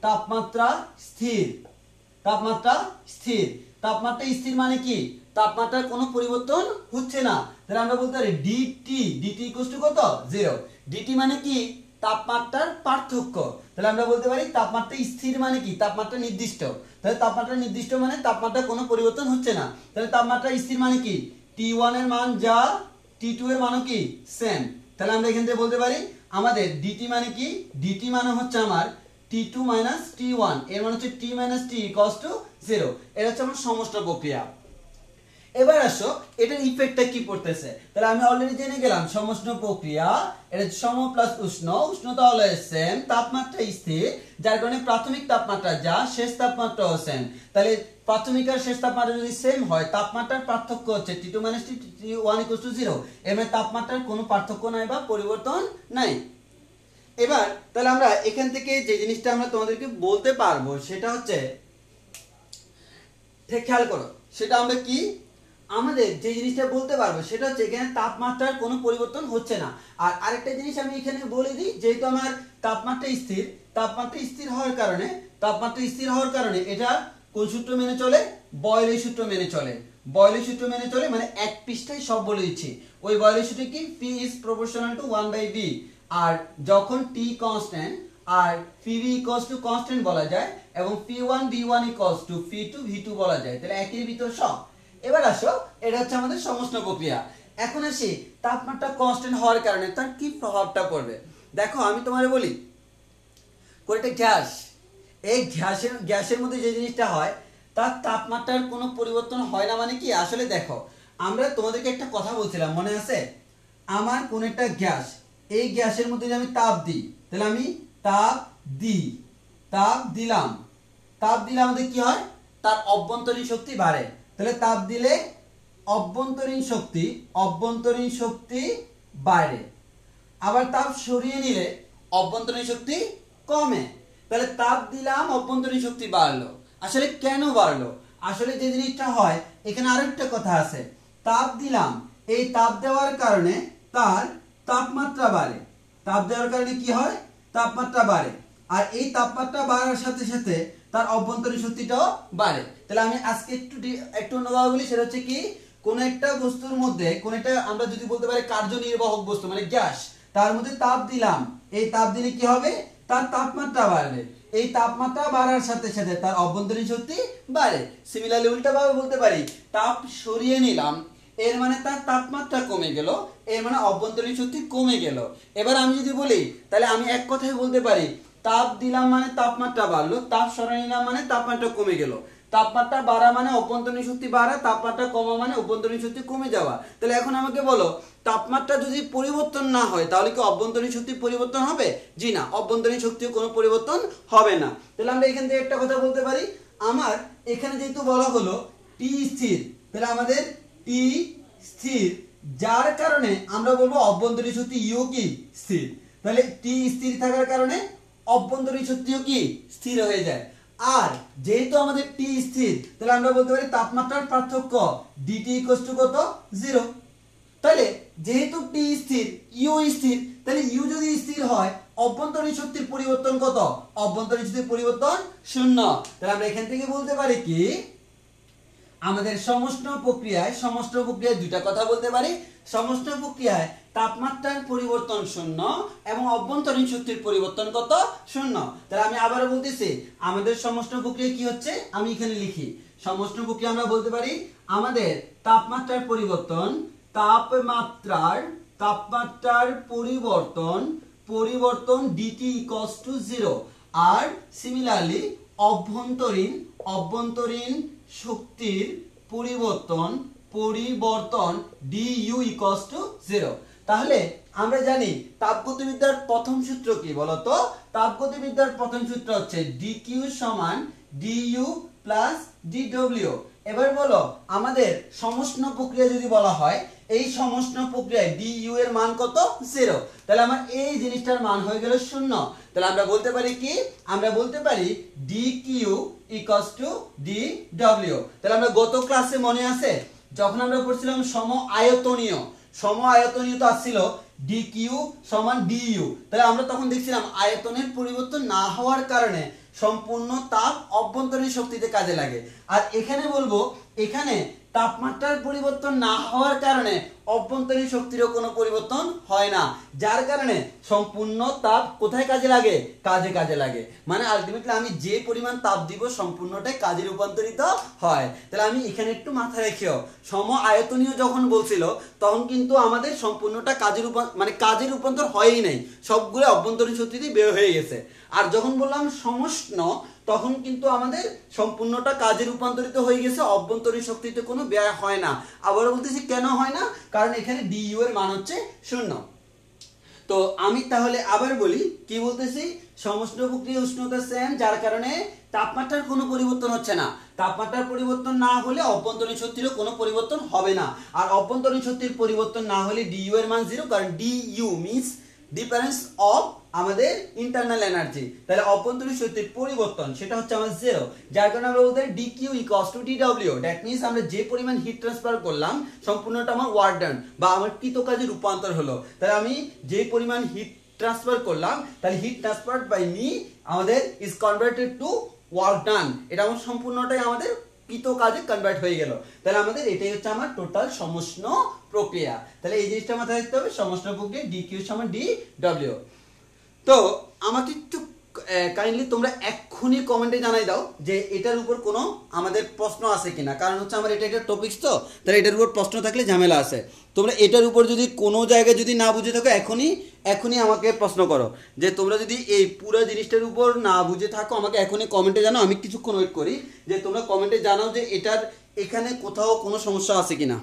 তাপমাত্রা স্থির। তাপমাত্রা স্থির। তাপমাত্রা স্থির মানে কি? তাপমাত্রার কোনো পরিবর্তন হচ্ছে না। তাহলে আমরা বলতে পারি ডিটি কত? 0। ডিটি মানে কি? তাপমাত্রার পার্থক্য। তাহলে আমরা বলতে পারি তাপমাত্রা স্থির মানে কি? তাপমাত্রা নির্দিষ্ট। তাহলে তাপমাত্রা নির্দিষ্ট মানে তাপমাত্রা কোনো পরিবর্তন হচ্ছে না। তাহলে তাপমাত্রা স্থির মানে কি? T1 এর মান যা, T2 এর মানও কি সেম। তাহলে আমরা এখান থেকে বলতে পারি আমাদের ডিটি মানে কি? ডিটি মানে হচ্ছে আমার T2 - T1, এর মানে হচ্ছে T - T = 0। এটা হচ্ছে আমার সমষ্টি প্রক্রিয়া। এবার আসো এটার ইফেক্টটা কি পড়তেছে। তাহলে আমি অলরেডি জেনে গেলাম সমষ্টি প্রক্রিয়া, এটা সম প্লাস উষ্ণ, উষ্ণতা অলওয়েজ সেম, তাপমাত্রা স্থির, যার কারণে প্রাথমিক তাপমাত্রা যা, শেষ তাপমাত্রাও সেম। তাহলে প্রাথমিক আর শেষ তাপমাত্রা যদি সেম হয়, তাপমাত্রার পার্থক্য হচ্ছে T2 - T1 = 0। এর মানে তাপমাত্রার কোনো পার্থক্য নাই বা পরিবর্তন নাই। এবার তাহলে আমরা এখান থেকে যে জিনিসটা আমরা তোমাদেরকে বলতে পারবো সেটা হচ্ছে, খেয়াল করো, সেটা আমরা কি, আমাদের যে জিনিসটা বলতে পারবো সেটা হচ্ছে এখানে তাপমাত্রার কোনো পরিবর্তন হচ্ছে না। আর আরেকটা জিনিস আমি এখানে বলে দিই, যেহেতু আমার তাপমাত্রা স্থির হওয়ার কারণে এটা কোন সূত্র মেনে চলে? বয়লের সূত্র মেনে চলে। বয়লের সূত্র মেনে চলে মানে এক পৃষ্ঠায় সব বলে দিচ্ছি। ওই বয়লের সূত্র কি? P is proportional to 1/v। আর যখন t কনস্ট্যান্ট আর pv equals to constant বলা যায় এবং p1 v1 equals to p2 v2 বলা যায়, তাহলে একের ভিতর সব। এবার আসো, এটা হচ্ছে আমাদের সমষ্ণ প্রক্রিয়া। এখন আসি তাপমাত্রা কনস্ট্যান্ট হওয়ার কারণে তার কি প্রভাবটা পড়বে। দেখো আমি তোমারে বলি, কোন একটা গ্যাস, এই গ্যাসের মধ্যে যে জিনিসটা হয় তার তাপমাত্রার কোনো পরিবর্তন হয় না। মানে কি? আসলে দেখো, আমরা তোমাদেরকে একটা কথা বলছিলাম, মনে আছে? আমার কোন একটা গ্যাস, এই গ্যাসের মধ্যে যদি আমি তাপ দিই, তাহলে আমি তাপ দিলাম, আমাদের কি হয়? তার অভ্যন্তরীণ শক্তি বাড়ে। তাহলে তাপ দিলে অভ্যন্তরীণ শক্তি বাড়ে। আবার তাপ সরিয়ে নিলে অভ্যন্তরীণ শক্তি কমে। তাহলে তাপ দিলাম, অভ্যন্তরীণ শক্তি বাড়লো। আসলে কেন বাড়লো? আসলে যে জিনিসটা হয়, এখানে আরেকটা কথা আছে। তাপ দিলাম, এই তাপ দেওয়ার কারণে তার তাপমাত্রা বাড়ে। তাপ দেওয়ার কারণে কি হয়? তাপমাত্রা বাড়ে। আর এই তাপমাত্রা বাড়ার সাথে সাথে তার অভ্যন্তরীণ শক্তিটাও বাড়ে। তাহলে আমি আজকে একটু অন্যভাবে বলি, সেটা হচ্ছে কি, কোন একটা বস্তুর মধ্যে, কোন একটা আমরা যদি বলতে পারি কার্যনির্বাহক বস্তু মানে গ্যাস, তার মধ্যে তাপ দিলাম, এই তাপ দিলে কি হবে? তার তাপমাত্রা বাড়বে। এই তাপমাত্রা বাড়ার সাথে সাথে তার অভ্যন্তরীণ শক্তি বাড়ে। সিমিলারলি উল্টাভাবে বলতে পারি, তাপ সরিয়ে নিলাম, এর মানে তার তাপমাত্রা কমে গেল, এর মানে অভ্যন্তরীণ শক্তি কমে গেল। এবার আমি যদি বলি, তাহলে আমি এক কথায় বলতে পারি, তাপ দিলাম মানে তাপমাত্রা বাড়লো, তাপ সরিয়ে নিলাম মানে তাপমাত্রা কমে গেল। তাপমাত্রা বাড়া মানে অভ্যন্তরীণ শক্তি বাড়া, তাপমাত্রা কমা মানে অভ্যন্তরীণ শক্তি কমে যাওয়া। তাহলে এখন আমাকে বলো, তাপমাত্রা যদি পরিবর্তন না হয় তাহলে কি অভ্যন্তরীণ শক্তি পরিবর্তন হবে? জি না, অভ্যন্তরীণ শক্তির কোনো পরিবর্তন হবে না। তাহলে আমরা এখান থেকে একটা কথা বলতে পারি, আমার এখানে যেহেতু বলা হলো টি স্থির, তাহলে আমাদের টি স্থির, যার কারণে আমরা বলবো অভ্যন্তরীণ শক্তি ইউ কি? স্থির। তাহলে টি স্থির থাকার কারণে অভ্যন্তরীণ শক্তিও কি? স্থির হয়ে যায়। আর যেহেতু আমাদের টি স্থির, তাহলে আমরা বলতে পারি তাপমাত্রার পার্থক্য ডিটি ইকুয়ালস টু কত? 0। তাহলে যেহেতু টি স্থির, ইউ স্থির, তাহলে ইউ যদি স্থির হয়, অভ্যন্তরীণ শক্তির পরিবর্তন কত? অভ্যন্তরীণ শক্তির পরিবর্তন 0। তাহলে আমরা এখান থেকে বলতে পারি কি, আমাদের সমষ্ণ প্রক্রিয়ায় দুইটা কথা বলতে পারি। সমষ্ণ প্রক্রিয়ায় তাপমাত্রার পরিবর্তন 0 এবং অভ্যন্তরীণ শক্তির পরিবর্তন কত? 0। তাহলে আমি আবারও বলতেছি, আমাদের সমষ্ণ প্রক্রিয়া কি হচ্ছে, আমি এখানে লিখি। সমষ্ণ প্রক্রিয়া আমরা বলতে পারি, আমাদের তাপমাত্রার পরিবর্তন, তাপমাত্রার পরিবর্তন ডিটি ইকুয়ালস টু 0। আর সিমিলারলি অভ্যন্তরীণ শক্তির পরিবর্তন ডিইউ ইকুয়ালস টু 0। তাহলে আমরা জানি তাপগতিবিদ্যার প্রথম সূত্র কি বলতো? তাপগতিবিদ্যার প্রথম সূত্র হচ্ছে ডিকিউ সমান ডিইউ প্লাস ডিডব্লিউ। এবার বলো, আমাদের সমষ্ণ প্রক্রিয়া যদি বলা হয়, এই সমষ্ণ প্রক্রিয়ায় ডিইউ এর মান কত? 0। তাহলে আমার এই জিনিসটার মান হয়ে গেল 0। তাহলে আমরা বলতে পারি কি, আমরা বলতে পারি ডিকিউ ইকুয়ালস টু ডিডব্লিউ। তাহলে আমরা গত ক্লাসে মনে আছে, যখন আমরা পড়ছিলাম সম আয়তনীয়তা ছিল ডিকিউ সমান ডিইউ, তাহলে আমরা তখন দেখছিলাম আয়তনের পরিবর্তন না হওয়ার কারণে সম্পূর্ণ তাপ অভ্যন্তরীণ শক্তিতে কাজে লাগে। আর এখানে বলবো, এখানে তাপমাত্রার পরিবর্তন না হওয়ার কারণে অভ্যন্তরীণ শক্তিরও কোনো পরিবর্তন হয় না, যার কারণে সম্পূর্ণ তাপ কোথায় কাজে লাগে? কাজে লাগে। মানে আলটিমেটলি আমি যে পরিমাণ তাপ দিব সম্পূর্ণটাই কাজে রূপান্তরিত হয়। তাহলে আমি এখানে একটু মাথায় রেখেও, সম আয়তনীয় যখন বলছিল তখন কিন্তু আমাদের সম্পূর্ণটা কাজের রূপান্তর হয়ই নাই, সবগুলো অভ্যন্তরীণ শক্তিতে বের হয়ে গেছে। আর যখন বললাম সমষ্ণ, তখন কিন্তু আমাদের সম্পূর্ণটা কাজে রূপান্তরিত হয়ে গেছে, অভ্যন্তরীণ শক্তিতে কোনো ব্যয় হয় না। আবার বলতেছি কেন হয় না, কারণ এখানে ডিইউ এর মান হচ্ছে 0। তো আমি তাহলে আবার বলি, কি বলতেছি, সমষ্ণ প্রক্রিয়া উষ্ণতা সেম, যার কারণে তাপমাত্রার কোনো পরিবর্তন হচ্ছে না। তাপমাত্রার পরিবর্তন না হলে অভ্যন্তরীণ শক্তিরও কোনো পরিবর্তন হবে না। আর অভ্যন্তরীণ শক্তির পরিবর্তন না হলে ডিইউ এর মান 0, কারণ ডিইউ মিন্স ডিফারেন্স অফ আমাদের ইন্টারনাল এনার্জি। তাহলে অভ্যন্তরীণ শক্তির পরিবর্তন সেটা হচ্ছে আমাদের 0, যার কারণে আমরা বলতে DQ equals to DW. That means আমরা যে পরিমাণ হিট ট্রান্সফার করলাম সম্পূর্ণটা আমার ওয়ার্ক ডান বা আমার কৃত কাজে রূপান্তর হলো। তাহলে আমি যে পরিমাণ হিট ট্রান্সফার করলাম, তাহলে হিট ট্রান্সফারড বাই মি আমাদের is converted to work done, এটা আমার সম্পূর্ণটাই আমাদের কৃত কাজে কনভার্ট হয়ে গেল। তাহলে আমাদের এটাই হচ্ছে আমার টোটাল সমষ্ণ প্রক্রিয়া। তাহলে এই জিনিসটা মাথায় রাখতে হবে, সমষ্ণ প্রক্রিয়া ডিকিউ সমান ডি ডব্লিউ। তো আমাকে একটু কাইন্ডলি তোমরা এক্ষুনি কমেন্টে জানাই দাও যে এটার উপর কোনো আমাদের প্রশ্ন আছে কিনা, কারণ হচ্ছে আমার এটা একটা টপিকস, তো তাহলে এটার উপর প্রশ্ন থাকলে ঝামেলা আছে। তোমরা এটার উপর যদি কোনো জায়গায় যদি না বুঝে থাকো এখনই আমাকে প্রশ্ন করো, যে তোমরা যদি এই পুরো জিনিসটার উপর না বুঝে থাকো আমাকে এখনই কমেন্টে জানাও। আমি কিছুক্ষণ ওয়েট করি যে তোমরা কমেন্টে জানাও যে এটার এখানে কোথাও কোনো সমস্যা আছে কিনা।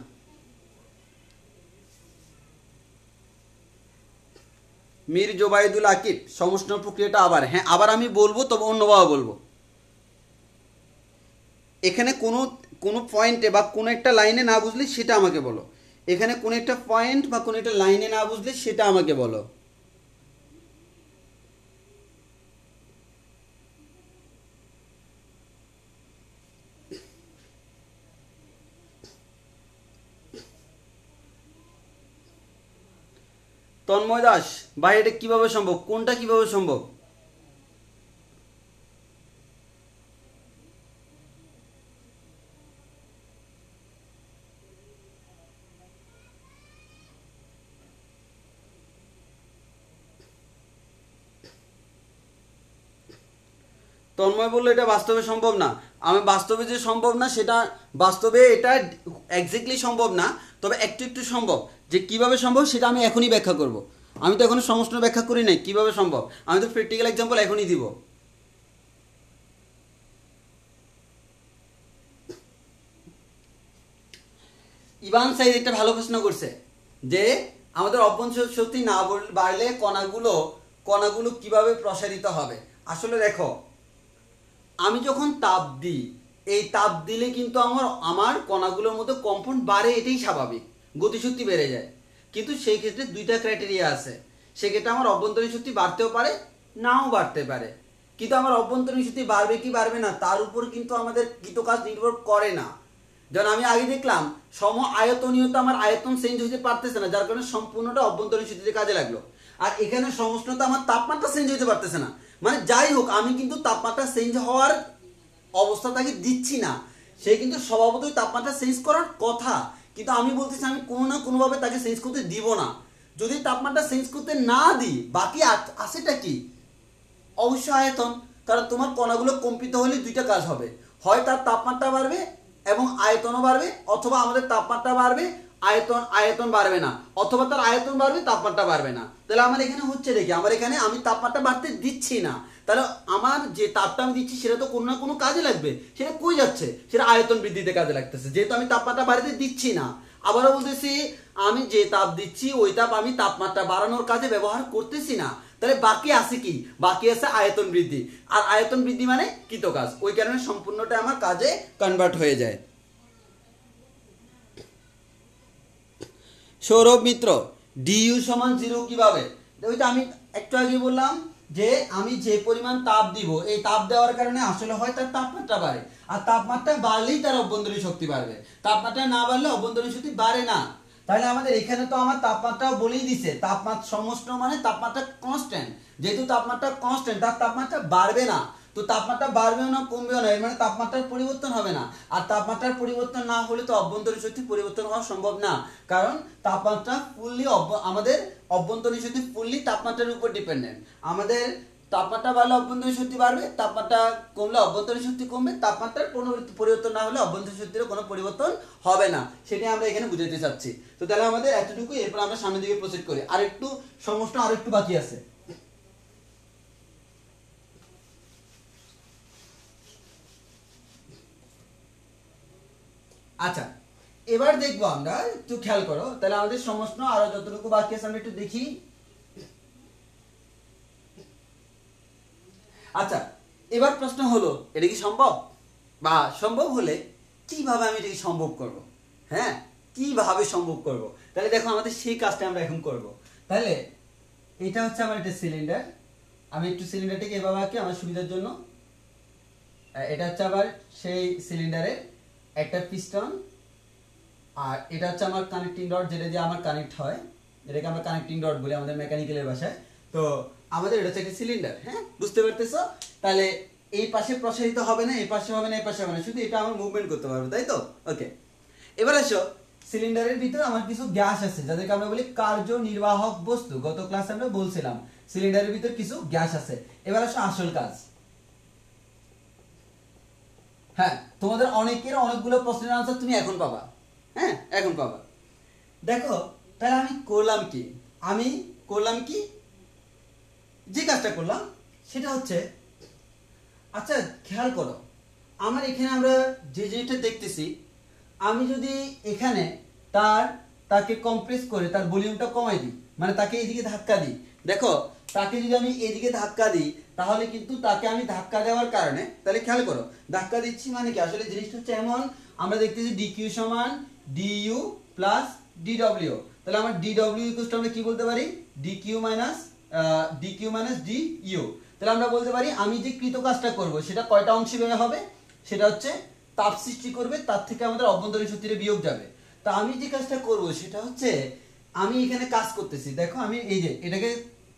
মীর জোবাইদুল আকিব, সমষ্ণ প্রক্রিয়াটা আবার, হ্যাঁ আবার আমি বলবো, তবে অন্যভাবে বলবো। এখানে কোনো পয়েন্টে বা কোনো একটা লাইনে না বুঝলে সেটা আমাকে বলো। এখানে কোনো একটা পয়েন্ট বা কোনো একটা লাইনে না বুঝলে সেটা আমাকে বলো। তন্ময় দাস, ভাই এটা কিভাবে সম্ভব, কোনটা কিভাবে সম্ভব? তন্ময় বললো এটা বাস্তবে সম্ভব না। আমি বাস্তবে যে সম্ভব না সেটা, বাস্তবে এটা এক্স্যাক্টলি সম্ভব না, তবে একটু একটু সম্ভব। যে কিভাবে সম্ভব সেটা আমি এখনই ব্যাখ্যা করব। আমি তো এখনো সমষ্ণ ব্যাখ্যা করি নাই কিভাবে সম্ভব, আমি তো প্র্যাকটিক্যাল এক্সাম্পল এখনই দিব। ইভান সাইদ একটা ভালো প্রশ্ন করছে যে আমাদের অভ্যন্তরীণ শক্তি না বাড়লে কণাগুলো কিভাবে প্রসারিত হবে। আসলে দেখো, আমি যখন তাপ দিই, এই তাপ দিলে কিন্তু আমার কণাগুলোর মধ্যে কম্পন বাড়ে, এটাই স্বাভাবিক, গতিশক্তি বেড়ে যায়। কিন্তু সেই ক্ষেত্রে দুইটা ক্রাইটেরিয়া আছে। সেক্ষেত্রে আমার অভ্যন্তরীণ শক্তি বাড়তেও পারে, নাও বাড়তে পারে। কিন্তু আমার অভ্যন্তরীণ শক্তি বাড়বে কি বাড়বে না তার উপর কিন্তু আমাদের কৃতকাজ নির্ভর করে না। যেমন আমি আগে দেখলাম সম আয়তনীয়তা, আমার আয়তন চেঞ্জ হতে পারতেছে না, যার কারণে সম্পূর্ণটা অভ্যন্তরীণ শক্তিতে কাজে লাগলো। আর এখানে সমষ্ণতা আমার তাপমাত্রা চেঞ্জ হতে পারতেছে না, মানে যাই হোক আমি কিন্তু তাপমাত্রা চেঞ্জ হওয়ার অবস্থা তাকে দিচ্ছি না। সে কিন্তু স্বভাবতই তাপমাত্রা চেঞ্জ করার কথা, কিন্তু আমি বলতেছি আমি কোনো না কোনোভাবে তাকে চেঞ্জ করতে দিব না। যদি তাপমাত্রা চেঞ্জ করতে না দিই, বাকি আছেটা কি? অবশ্যই আয়তন। কারণ তোমার কণাগুলো কম্পিত হলে দুইটা কাজ হবে, হয় তার তাপমাত্রা বাড়বে এবং আয়তনও বাড়বে, অথবা আমাদের তাপমাত্রা বাড়বে আয়তন বাড়বে না, অথবা তার আয়তন বাড়বে তাপমাত্রা বাড়বে না। তাহলে আমার এখানে হচ্ছে দেখি, আমার এখানে আমি তাপমাত্রা বাড়তে দিচ্ছি না, তাহলে আমার যে তাপটা আমি দিচ্ছি সেটা তো কোনো না কোনো কাজে লাগবে। সেটা কই যাচ্ছে? সেটা আয়তন বৃদ্ধিতে কাজে লাগতেছে, যেহেতু আমি তাপমাত্রা বাড়াতে দিচ্ছি না। আবারও বলতেছি, আমি যে তাপ দিচ্ছি ওই তাপ আমি তাপমাত্রা বাড়ানোর কাজে ব্যবহার করতেছি না। তাহলে বাকি আছে কি? বাকি আছে আয়তন বৃদ্ধি, আর আয়তন বৃদ্ধি মানে কৃতকাজ। ওই কারণে সম্পূর্ণটা আমার কাজে কনভার্ট হয়ে যায়। সৌরভ মিত্র, ডিইউ সমান 0 কিভাবে? ওইটা আমি একটু আগে বললাম যে আমি যে পরিমাণ তাপ দিব, এই তাপ দেওয়ার কারণে আসলে হয় তার তাপমাত্রা বাড়ে, আর তাপমাত্রা বাড়লেই তার অভ্যন্তরীণ শক্তি বাড়বে। তাপমাত্রা না বাড়লে অভ্যন্তরীণ শক্তি বাড়ে না। তাহলে আমাদের এখানে তো আমার তাপমাত্রাও বলেই দিছে, তাপমাত্রা সমষ্ণ মানে তাপমাত্রা কনস্ট্যান্ট। যেহেতু তাপমাত্রা কনস্ট্যান্ট, তার তাপমাত্রা বাড়বে না। তো তাপমাত্রা বাড়বেও না কমবেও না, এর মানে তাপমাত্রার পরিবর্তন হবে না। আর তাপমাত্রার পরিবর্তন না হলে তো অভ্যন্তরীণ শক্তি পরিবর্তন হওয়া সম্ভব না, কারণ তাপমাত্রা ফুললি আমাদের অভ্যন্তরীণ শক্তি ফুললি তাপমাত্রার উপর ডিপেন্ডেন্ট। আমাদের তাপমাত্রা বাড়লে অভ্যন্তরীণ শক্তি বাড়বে, তাপমাত্রা কমলে অভ্যন্তরীণ শক্তি কমবে। তাপমাত্রার কোনো পরিবর্তন না হলে অভ্যন্তরীণ শক্তির কোনো পরিবর্তন হবে না, সেটাই আমরা এখানে বুঝাতে চাচ্ছি। তো তাহলে আমাদের এতটুকু, এরপর আমরা সামনের দিকে প্রসিড করি। আরেকটু সমস্যা আরেকটু বাকি আছে। আচ্ছা, এবার দেখবো আমরা, একটু খেয়াল করো, তাহলে আমাদের সমস্ত আরো যতটুকু বাকি আছে আমরা একটু দেখি। আচ্ছা, এবার প্রশ্ন হলো এটা কি সম্ভব, বা সম্ভব হলে কিভাবে আমি এটাকে সম্ভব করব? হ্যাঁ, কিভাবে সম্ভব করব? তাহলে দেখো আমাদের সেই কাজটা আমরা এখন করব। তাহলে এটা হচ্ছে আমার একটা সিলিন্ডার, আমি একটু সিলিন্ডারটাকে এভাবে আঁকি আমার সুবিধার জন্য। এটা হচ্ছে আবার সেই সিলিন্ডারের একটা পিস্টন, আর এটা হচ্ছে আমার কানেক্টিং রড, যেটা দিয়ে আমার কানেক্ট হয়, এটাকে আমরা কানেক্টিং রড বলি আমাদের মেকানিক্যালের ভাষায়। তো আমাদের এটা হচ্ছে একটা সিলিন্ডার, হ্যাঁ বুঝতে পারতেছো? তাহলে এই পাশে প্রসারিত হবে না, এই পাশে হবে না, এই পাশে হবে না, শুধু এটা আমার মুভমেন্ট করতে পারবো, তাই তো? ওকে, এবার আসো সিলিন্ডারের ভিতরে আমার কিছু গ্যাস আছে যাদেরকে আমরা বলি কার্যনির্বাহক বস্তু। গত ক্লাসে আমরা বলছিলাম সিলিন্ডারের ভিতর কিছু গ্যাস আছে। এবার আসো আসল কাজ। হ্যাঁ, তোমাদের অনেকের অনেকগুলো প্রশ্নের আনসার তুমি এখন পাবা। হ্যাঁ, এখন পাবা। দেখো তাহলে আমি করলাম কি যে কাজটা করলাম সেটা হচ্ছে, আচ্ছা খেয়াল করো, আমার এখানে আমরা যে জিনিসটা দেখতেছি, আমি যদি এখানে তাকে কম্প্রেস করে তার ভলিউমটা কমাই দিই, মানে তাকে এইদিকে ধাক্কা দিই, দেখো তাকে যদি আমি এইদিকে ধাক্কা দিই তাহলে কিন্তু তাকে আমি ধাক্কা দেওয়ার কারণে, তাহলে খেয়াল করো ধাক্কা দিচ্ছি মানে কি, আসলে জিনিসটা হচ্ছে এমন, আমরা দেখতেছি ডিকিউ সমান ডিইউ প্লাস ডিডব্লিউ, তাহলে আমার ডিডব্লিউ ইকুয়াল টু আমরা কি বলতে পারি, ডিকিউ মাইনাস ডিইউ। তাহলে আমরা বলতে পারি আমি যে কৃত কাজটা করব সেটা কয়টা অংশে ব্যয় হবে, সেটা হচ্ছে তাপ সৃষ্টি করবে, তার থেকে আমাদের অভ্যন্তরীণ শক্তির বিয়োগ যাবে। তা আমি যে কাজটা করব সেটা হচ্ছে, আমি এখানে কাজ করতেছি, দেখো আমি এই যে এটাকে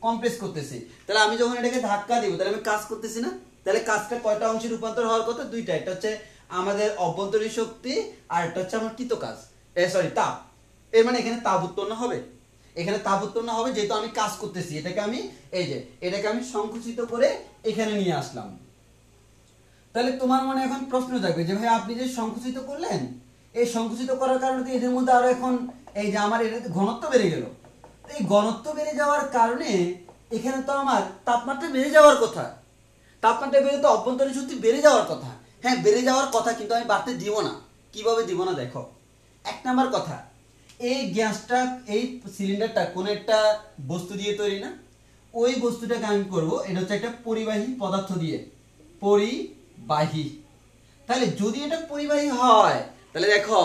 কম্প্রেস করতেছি, তাহলে আমি যখন এটাকে ধাক্কা দিব তাহলে আমি কাজ করতেছি না, তাহলে কাজটা কয়টা অংশে রূপান্তর হওয়ার কথা, দুইটা, একটা হচ্ছে আমাদের অভ্যন্তরীণ শক্তি আর একটা হচ্ছে আমার কৃত কাজ, তাপ। এর মানে এখানে তাপ উৎপন্ন হবে, যেহেতু আমি কাজ করতেছি, এটাকে আমি সংকুচিত করে এখানে নিয়ে আসলাম। তাহলে তোমার মনে এখন প্রশ্ন থাকবে যে ভাই আপনি যে সংকুচিত করলেন, এই সংকুচিত করার কারণে এদের মধ্যে আরো এখন এই যে আমার এর ঘনত্ব বেড়ে গেল, এই ঘনত্ব বেড়ে যাওয়ার কারণে এখানে তো আমার তাপমাত্রা বেড়ে যাওয়ার কথা, তাপমাত্রা বেড়ে তো অভ্যন্তরীণ শক্তি বেড়ে যাওয়ার কথা। হ্যাঁ, বেড়ে যাওয়ার কথা, কিন্তু আমি বাড়তে দিব না। কিভাবে দিব না দেখো, এক নাম্বার কথা, এই গ্যাসটা, এই সিলিন্ডারটা কোন একটা বস্তু দিয়ে তৈরি না, ওই বস্তুটাকে আমি করব, এটা হচ্ছে একটা পরিবাহী পদার্থ দিয়ে, পরিবাহী। তাহলে যদি এটা পরিবাহী হয় তাহলে দেখো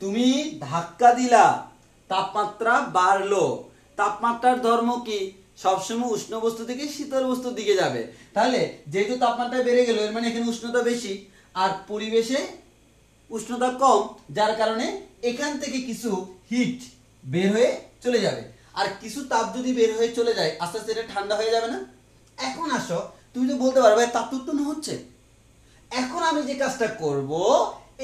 তুমি ধাক্কা দিলা, তাপমাত্রা বাড়লো, তাপমাত্রার ধর্ম কি, সবসময় উষ্ণ বস্তু থেকে শীতল বস্তুর দিকে যাবে। তাহলে যেহেতু তাপমাত্রা বেড়ে গেল, এর মানে এখানে উষ্ণতা বেশি আর পরিবেশে উষ্ণতা কম, যার কারণে এখান থেকে কিছু হিট বের হয়ে চলে যাবে, আর কিছু তাপ যদি বের হয়ে চলে যায় আস্তে আস্তে এটা ঠান্ডা হয়ে যাবে না। এখন আসো, তুমি তো বলতে পারো ভাই তাপ তো উৎপন্ন হচ্ছে, এখন আমি যে কাজটা করব,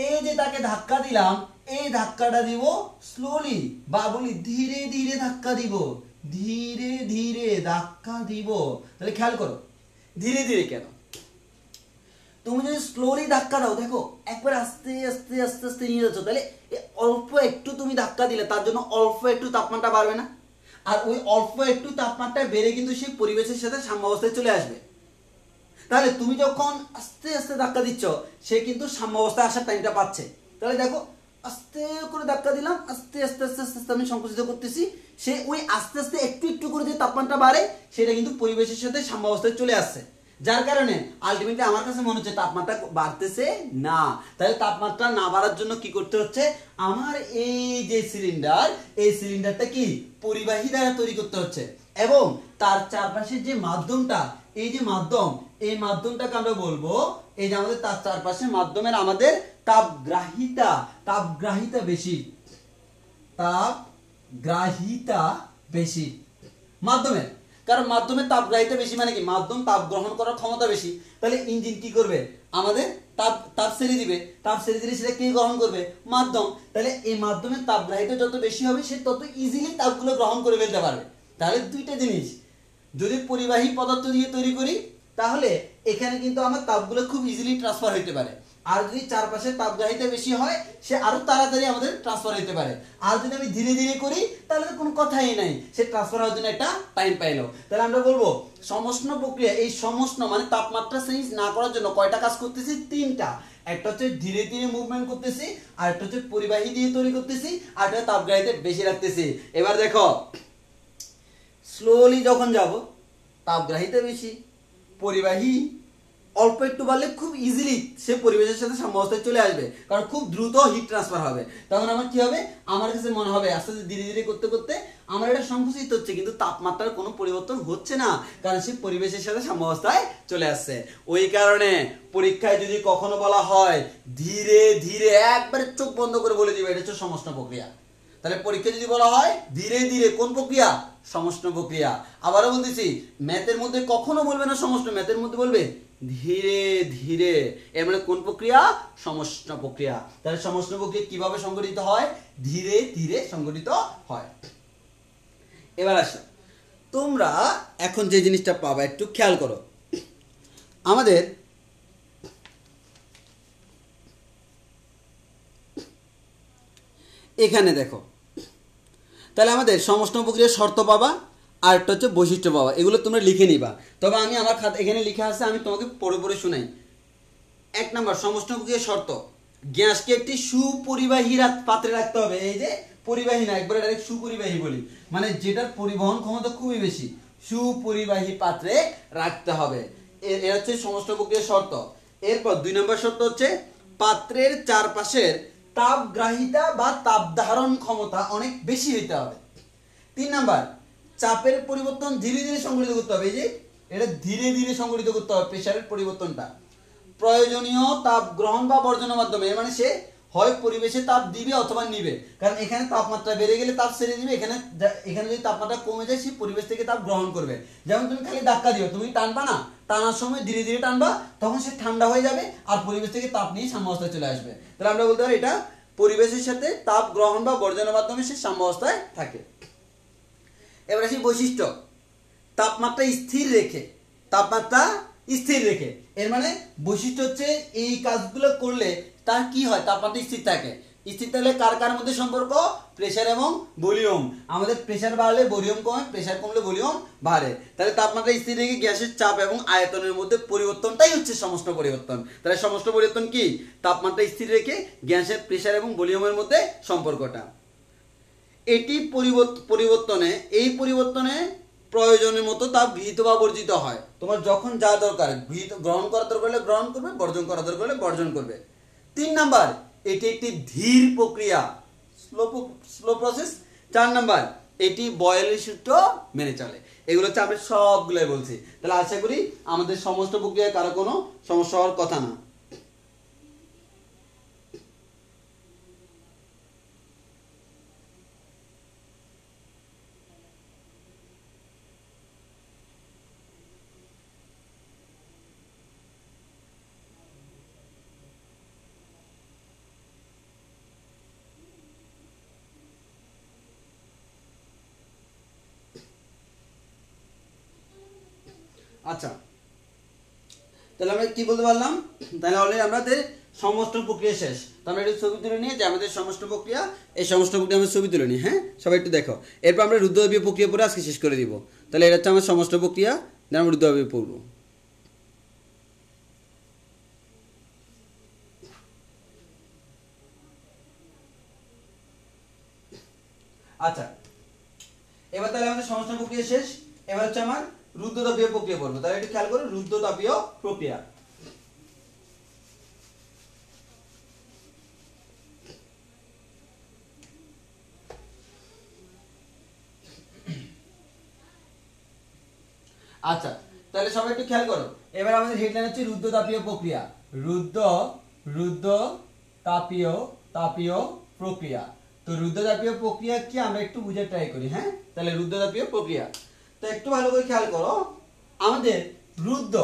এই যে তাকে ধাক্কা দিলাম, এই ধাক্কাটা দিব স্লোলি, বা বলি ধীরে ধীরে ধাক্কা দিব, ধীরে ধীরে ধাক্কা দিব। তাহলে খেয়াল করো ধীরে ধীরে কেন, তুমি যদি স্লোলি ধাক্কা দাও, দেখো একবার আস্তে আস্তে আস্তে আস্তে নিয়ে যাচ্ছ, তাহলে অল্প একটু তুমি ধাক্কা দিলে তার জন্য অল্প একটু তাপমাত্রা বাড়বে না, আর ওই অল্প একটু তাপমাত্রা বেড়ে কিন্তু সেই পরিবেশের সাথে সাম্যাবস্থায় চলে আসবে। তাহলে তুমি যখন আস্তে আস্তে ধাক্কা দিচ্ছ, সে কিন্তু সাম্যাবস্থায় আসার টাইমটা পাচ্ছে। তাহলে দেখো আস্তে করে ধাক্কা দিলাম, আস্তে আস্তে আস্তে আস্তে আস্তে আমি সংকুচিত করতেছি, সে ওই আস্তে আস্তে একটু একটু করে যে তাপমাত্রা বাড়ে সেটা কিন্তু পরিবেশের সাথে সাম্যাবস্থায় চলে আসছে, যার কারণে আলটিমেটলি আমার কাছে মনে হচ্ছে তাপমাত্রা বাড়তেছে না। তাহলে তাপমাত্রা না বাড়ার জন্য কি করতে হচ্ছে, আমার এই যে সিলিন্ডার, এই সিলিন্ডারটা কি পরিবাহী দ্বারা তৈরি করতে হচ্ছে, এবং তার চারপাশের যে মাধ্যমটা, এই যে মাধ্যম, এই মাধ্যমটাকে আমরা বলবো, এই যে আমাদের তার চারপাশে মাধ্যমের আমাদের তাপগ্রাহিতা বেশি মাধ্যমের, কারণ মাধ্যমের তাপগ্রাহিতা বেশি মানে কি, মাধ্যম তাপ গ্রহণ করার ক্ষমতা বেশি। তাহলে ইঞ্জিন কি করবে, আমাদের তাপ ছেড়ে দিবে, সেটা কে গ্রহণ করবে, মাধ্যম। তাহলে এই মাধ্যমের তাপগ্রাহিতা যত বেশি হবে সে তত ইজিলি তাপগুলো গ্রহণ করে ফেলতে পারবে। তাহলে দুইটা জিনিস, যদি পরিবাহী পদার্থ দিয়ে তৈরি করি তাহলে এখানে কিন্তু আমার তাপগুলো খুব ইজিলি ট্রান্সফার হইতে পারে, আর যদি চারপাশে তাপগ্রাহিতা বেশি হয় সে আরো তাড়াতাড়ি আমাদের ট্রান্সফার হইতে পারে। আর যদি আমি ধীরে ধীরে করি তাহলে তো কোনো কথাই নাই, সে ট্রান্সফার হওয়ার জন্য একটা টাইম পাইলো। তাহলে আমরা বলবো সমষ্ণ প্রক্রিয়া, এই সমষ্ণ মানে তাপমাত্রা চেঞ্জ না করার জন্য কয়টা কাজ করতেছি, তিনটা। একটা হচ্ছে ধীরে ধীরে মুভমেন্ট করতেছি, আর একটা হচ্ছে পরিবাহী দিয়ে তৈরি করতেছি, আর একটা তাপগ্রাহিতা বেশি রাখতেছি। এবার দেখো স্লোলি যখন যাব তাপগ্রাহিতা বেশি, পরিবাহী অল্প একটু বাড়লে খুব ইজিলি সে পরিবেশের সাথে সাম্যাবস্থায় চলে আসবে, কারণ খুব দ্রুত হিট ট্রান্সফার হবে। তখন আমার কি হবে, আমার কাছে মনে হবে আস্তে আস্তে ধীরে ধীরে করতে করতে আমার এটা সংকুচিত হচ্ছে, কিন্তু তাপমাত্রার কোনো পরিবর্তন হচ্ছে না, কারণ সে পরিবেশের সাথে সাম্যাবস্থায় চলে আসছে। ওই কারণে পরীক্ষায় যদি কখনো বলা হয় ধীরে ধীরে, একবারে চোখ বন্ধ করে বলে দিবে এটা হচ্ছে সমষ্ণ প্রক্রিয়া। তাহলে পরীক্ষা যদি বলা হয় ধীরে ধীরে, কোন প্রক্রিয়া, সমষ্ণ প্রক্রিয়া। আবারও বলতেছি, ম্যাথের মধ্যে কখনো বলবে না সমষ্ণ, ম্যাথের মধ্যে বলবে ধীরে ধীরে। এর মানে কোন প্রক্রিয়া? সমষ্ণ প্রক্রিয়া। তাহলে সমষ্ণ প্রক্রিয়া কিভাবে সংঘটিত হয়? ধীরে ধীরে সংঘটিত হয়। এবার আসো, তোমরা এখন যে জিনিসটা পাবা একটু খেয়াল করো। আমাদের এখানে দেখো, তাহলে আমাদের সমষ্ণ প্রক্রিয়ার শর্ত পাবা, আর একটা হচ্ছে বৈশিষ্ট্য পাবা। এগুলো তোমরা লিখে নিবা। তবে আমি আমার খাতা এখানে লিখে আছে, আমি তোমাকে পড়ে পড়ে শোনাই। 1 নম্বর সমষ্ণ প্রক্রিয়ার শর্ত, গ্যাসকে একটি সুপরিবাহী পাত্রে রাখতে হবে। এই যে পরিবাহী না, একবারে ডাইরেক্ট সুপরিবাহী বলি, মানে যেটার পরিবহন ক্ষমতা খুবই বেশি, সুপরিবাহী পাত্রে রাখতে হবে। এর হচ্ছে সমষ্ণ প্রক্রিয়ার শর্ত। এরপর 2 নম্বর শর্ত হচ্ছে পাত্রের চারপাশের তাপগ্রাহিতা বা তাপ ধারণ ক্ষমতা অনেক বেশি হইতে হবে। 3 নাম্বার, চাপের পরিবর্তন ধীরে ধীরে সংঘটিত করতে হবে। এই যে এটা ধীরে ধীরে সংঘটিত করতে হবে, প্রেসারের পরিবর্তনটা প্রয়োজনীয় তাপ গ্রহণ বা বর্জনের মাধ্যমে। এর মানে সে হয় পরিবেশে তাপ দিবে অথবা নিবে, কারণ এখানে তাপমাত্রা বেড়ে গেলে তাপ ছেড়ে দিবে, এখানে যদি তাপমাত্রা কমে যায় সে পরিবেশ থেকে তাপ গ্রহণ করবে। যেমন তুমি খালি ধাক্কা দিও, তুমি টানবা না, টানার সময় ধীরে ধীরে টানবা, তখন সে ঠান্ডা হয়ে যাবে আর পরিবেশ থেকে তাপ নিয়ে সাম্যাবস্থায় চলে আসবে। তাহলে আমরা বলতে পারি এটা পরিবেশের সাথে তাপ গ্রহণ বা বর্জনের মাধ্যমে সে সাম্যাবস্থায় থাকে। এবার আসি বৈশিষ্ট্য, তাপমাত্রা স্থির রেখে। তাপমাত্রা স্থির রেখে এর মানে বৈশিষ্ট্য হচ্ছে এই কাজগুলো করলে তার কি হয়? তাপমাত্রা স্থির থাকে। স্থির থাকলে কার কার মধ্যে সম্পর্ক? প্রেসার এবং ভলিউম। আমাদের প্রেসার বাড়লে ভলিউম কমে, প্রেসার কমলে ভলিউম বাড়ে। তাহলে তাপমাত্রা স্থির রেখে গ্যাসের চাপ এবং আয়তনের মধ্যে পরিবর্তনটাই হচ্ছে সমষ্ণ পরিবর্তন। তাহলে সমষ্ণ পরিবর্তন কি? তাপমাত্রা স্থির রেখে গ্যাসের প্রেসার এবং ভলিউমের মধ্যে সম্পর্কটা। এটি পরিবর্তনে প্রয়োজনের মতো তাপ গৃহীত বা বর্জিত হয়। তোমার যখন যা দরকার, গ্রহণ করার দরকার হলে গ্রহণ করবে, বর্জন করার দরকার হলে বর্জন করবে। 3 নাম্বার, এটি একটি ধীর প্রক্রিয়া, স্লো প্রসেস। 4 নাম্বার, এটি বয়েলের সূত্র মেনে চলে। এগুলো হচ্ছে আমরা সবগুলোই বলছি। তাহলে আশা করি আমাদের সমস্ত প্রক্রিয়ায় কারো কোনো সমস্যা হওয়ার কথা না। আচ্ছা, তাহলে আমরা কি বলতে পারলাম? তাহলে অলরেডি আমাদের সমষ্ণ প্রক্রিয়া শেষ। তো আমরা একটু ছবি তুলে নিয়ে যে আমাদের সমষ্ণ প্রক্রিয়া, এই সমষ্ণ প্রক্রিয়া আমরা ছবি তুলে নিই। হ্যাঁ, সবাই একটু দেখো। এরপর আমরা রুদ্রতাপীয় প্রক্রিয়া পরে আজকে শেষ করে দিব। তাহলে এটা হচ্ছে আমার সমষ্ণ প্রক্রিয়া, আমরা রুদ্রতাপীয় পড়ব। আচ্ছা, এবার তাহলে আমাদের সমষ্ণ প্রক্রিয়া শেষ। এবার হচ্ছে আমার রুদ্রতাপীয় প্রক্রিয়া পড়বো। তাহলে একটু খেয়াল করো, রুদ্রতাপীয় প্রক্রিয়া। আচ্ছা, তাহলে সবাই একটু খেয়াল করো। এবার আমাদের হেডলাইন হচ্ছে রুদ্রতাপীয় প্রক্রিয়া। তাপীয় প্রক্রিয়া। তো রুদ্রতাপীয় প্রক্রিয়া কি আমরা একটু বুঝে ট্রাই করি। হ্যাঁ, তাহলে রুদ্রতাপীয় প্রক্রিয়া, তো একটু ভালো করে খেয়াল করো। আমাদের রুদ্র,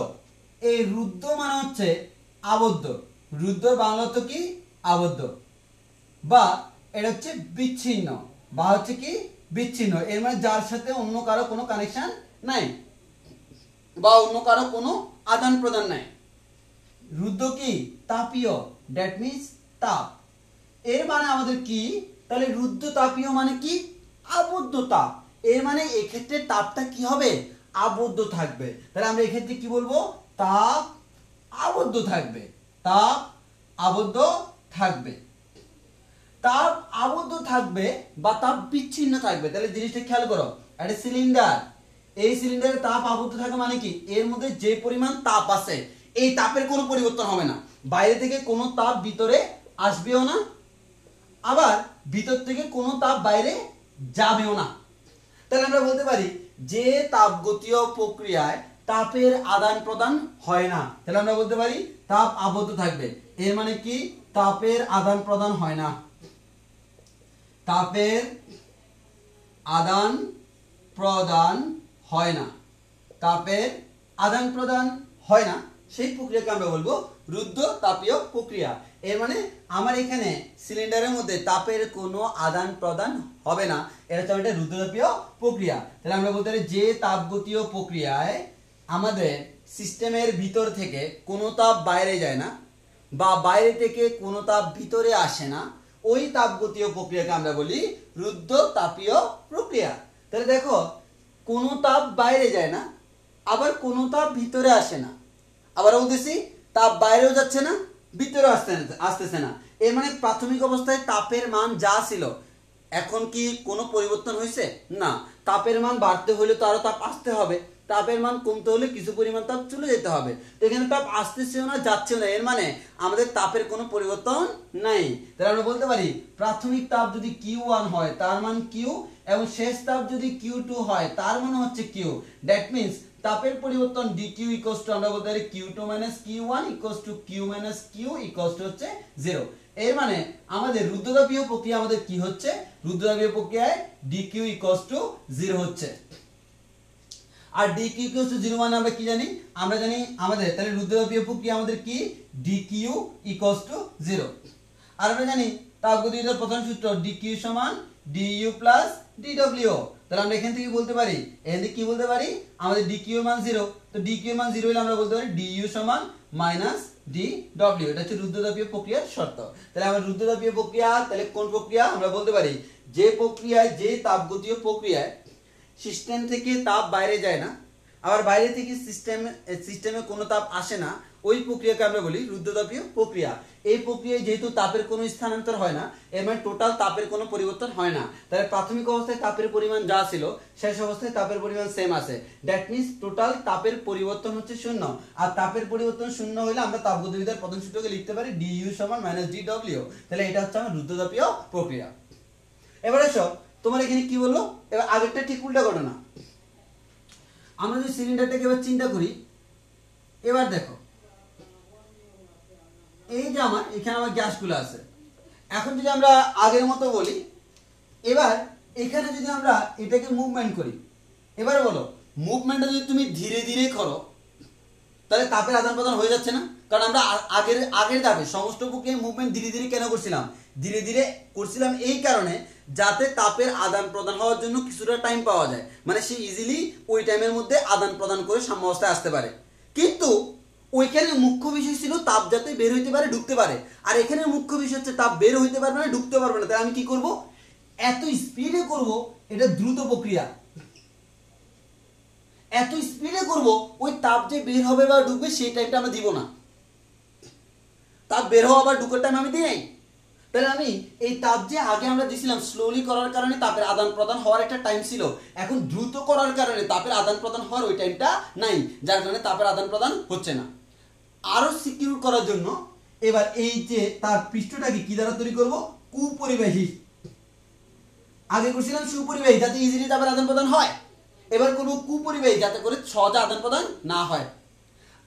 এই রুদ্র মানে হচ্ছে আবদ্ধ। রুদ্র বাংলা অর্থ কি? আবদ্ধ, বা এটা হচ্ছে বিচ্ছিন্ন, বা হচ্ছে কি বিচ্ছিন্ন। এর মানে যার সাথে অন্য কারো কোনো কানেকশন নাই, বা অন্য কারো কোনো আদান প্রদান নাই। রুদ্র কি? তাপীয়, দ্যাট মিন্স তাপ। এর মানে আমাদের কি? তাহলে রুদ্র তাপীয় মানে কি? আবদ্ধ তাপ। এর মানে এক্ষেত্রে তাপটা কি হবে? আবদ্ধ থাকবে। তাহলে আমরা এক্ষেত্রে কি বলবো? তাপ আবদ্ধ থাকবে। তাপ আবদ্ধ থাকবে। তাপ আবদ্ধ থাকবে বা তাপ বিচ্ছিন্ন থাকবে। তাহলে জিনিসটা খেয়াল করো, একটা সিলিন্ডার, এই সিলিন্ডারে তাপ আবদ্ধ থাকে মানে কি? এর মধ্যে যে পরিমাণ তাপ আছে, এই তাপের কোনো পরিবর্তন হবে না। বাইরে থেকে কোনো তাপ ভিতরে আসবেও না, আবার ভিতর থেকে কোনো তাপ বাইরে যাবেও না। তাহলে আমরা বলতে পারি যে তাপগতীয় প্রক্রিয়ায় তাপের আদান প্রদান হয় না, তাহলে আমরা বলতে পারি তাপ আবদ্ধ থাকবে। এর মানে কি? তাপের আদান প্রদান হয় না। তাপের আদান প্রদান হয় না। তাপের আদান প্রদান হয় না, সেই প্রক্রিয়াকে আমরা বলবো রুদ্ধ তাপীয় প্রক্রিয়া। এর মানে আমার এখানে সিলিন্ডারের মধ্যে তাপের কোনো আদান প্রদান হবে না, এটা হচ্ছে একটা রুদ্ধ তাপীয় প্রক্রিয়া। তাহলে আমরা বলতে পারি যে তাপগতীয় প্রক্রিয়ায় আমাদের সিস্টেমের ভিতর থেকে কোনো তাপ বাইরে যায় না বা বাইরে থেকে কোনো তাপ ভিতরে আসে না, ওই তাপগতীয় প্রক্রিয়াকে আমরা বলি রুদ্ধ তাপীয় প্রক্রিয়া। তাহলে দেখো, কোনো তাপ বাইরে যায় না, আবার কোনো তাপ ভিতরে আসে না, আবার বলতেছি তাপ বাইরেও যাচ্ছে না, ভিতরেও আসতেছে না। এর মানে প্রাথমিক অবস্থায় তাপের মান যা ছিল, এখন কি কোনো পরিবর্তন হয়েছে? না। তাপের মান বাড়তে হলে তো আরো তাপ আসতে হবে, তাপের মান কমতে হলে কিছু পরিমাণ তাপ চলে যেতে হবে। তো এখানে তাপ আসতেছেও না, যাচ্ছেও না, এর মানে আমাদের তাপের কোনো পরিবর্তন নাই। তাহলে আমরা বলতে পারি প্রাথমিক তাপ যদি Q1 হয় তার মান Q, এবং শেষ তাপ যদি Q2 হয় তার মান হচ্ছে Q। দ্যাট মিন্স তাপের পরিবর্তন dq ইকুয়ালস টু আমরা বলতে পারি Q2 - Q1 equals to Q - Q equals to হচ্ছে 0। এর মানে আমাদের রুদ্ধতাপীয় প্রক্রিয়া আমাদের কি হচ্ছে? রুদ্ধতাপীয় প্রক্রিয়ায় dq ইকুয়ালস টু 0 হচ্ছে। আর dq ইকুয়ালস টু 0 মানে আমরা কি জানি? আমরা জানি আমাদের তাহলে রুদ্ধতাপীয় প্রক্রিয়া আমাদের কি dq ইকুয়ালস টু 0। আর আমরা জানি তাপগতিবিদ্যার প্রথম সূত্র dq সমান du প্লাস dw। তাহলে আমরা এখান থেকে বলতে পারি, এখান থেকে কি বলতে পারি, আমাদের dq এর মান 0, তো dq এর মান 0 হলে আমরা বলতে পারি du সমান মাইনাস dw। এটা হচ্ছে রুদ্ধতাপীয় প্রক্রিয়ার শর্ত। তাহলে আমরা রুদ্ধতাপীয় প্রক্রিয়া তাহলে কোন প্রক্রিয়া? আমরা বলতে পারি যে প্রক্রিয়ায়, যে তাপগতীয় প্রক্রিয়ায় সিস্টেম থেকে তাপ বাইরে যায় না, আবার বাইরে থেকে সিস্টেমে কোনো তাপ আসে না, ওই প্রক্রিয়াকে আমরা বলি রুদ্ধতাপীয় প্রক্রিয়া। এই প্রক্রিয়ায় যেহেতু তাপের কোনো স্থানান্তর হয় না, এর মানে টোটাল তাপের কোনো পরিবর্তন হয় না। তাহলে প্রাথমিক অবস্থায় তাপের পরিমাণ যা ছিল, শেষ অবস্থায় তাপের পরিমাণ সেম আছে। দ্যাট মিন্স টোটাল তাপের পরিবর্তন হচ্ছে 0। আর তাপের পরিবর্তন 0 হলে আমরা তাপগতিবিদ্যার প্রথম সূত্রকে লিখতে পারি du সমান মাইনাস dw। তাহলে এটা হচ্ছে আমার রুদ্ধতাপীয় প্রক্রিয়া। এবার এসো, তোমার এখানে কি বললো? এবার আগেরটা ঠিক উল্টা ঘটনা। আমরা যদি সিলিন্ডারটাকে এবার চিন্তা করি, এবার দেখো, এই যে এখানে আমার গ্যাসগুলো আছে। এখন যদি আমরা আগের মতো বলি, এবার এখানে যদি আমরা এটাকে মুভমেন্ট করি, এবারে বলো মুভমেন্টটা যদি তুমি ধীরে ধীরে করো তাহলে তাপের আদান প্রদান হয়ে যাচ্ছে না? কারণ আমরা আগের ধাপে সমস্ত প্রক্রিয়ায় মুভমেন্ট ধীরে ধীরে কেন করছিলাম? ধীরে ধীরে করছিলাম এই কারণে যাতে তাপের আদান প্রদান হওয়ার জন্য কিছুটা টাইম পাওয়া যায়, মানে সে ইজিলি ওই টাইমের মধ্যে আদান প্রদান করে সাম্যাবস্থায় আসতে পারে। কিন্তু ওইখানে মুখ্য বিষয় ছিল তাপ যাতে বের হইতে পারে, ঢুকতে পারে। আর এখানে মুখ্য বিষয় হচ্ছে তাপ বের হইতে পারবে না, ঢুকতে পারবে না। তাহলে আমি কি করব? এত স্পিডে করব, এটা দ্রুত প্রক্রিয়া, এত স্পিডে করব ওই তাপ যে বের হবে বা ঢুকবে সেই টাইমটা আমরা দিব না। তাপ বের হওয়া বা ঢুকার টাইম আমি দিই। তাহলে আমি এই তাপ যে আগে আমরা দিছিলাম স্লোলি করার কারণে তাপের আদান প্রদান হওয়ার একটা টাইম ছিল, এখন দ্রুত করার কারণে তাপের আদান প্রদান হওয়ার ওই টাইমটা নাই, যার কারণে তাপের আদান প্রদান হচ্ছে না। আরো সিকিউর করার জন্য এবার এই যে তার পৃষ্ঠটাকে কি দ্বারা তৈরি করব? কুপরিবাহী। আগে করছিলাম সুপরিবাহী, যাতে ইজিলি তাপের আদান প্রদান হয়। এবার করব কুপরিবাহী, যাতে করে সহজে আদান প্রদান না হয়।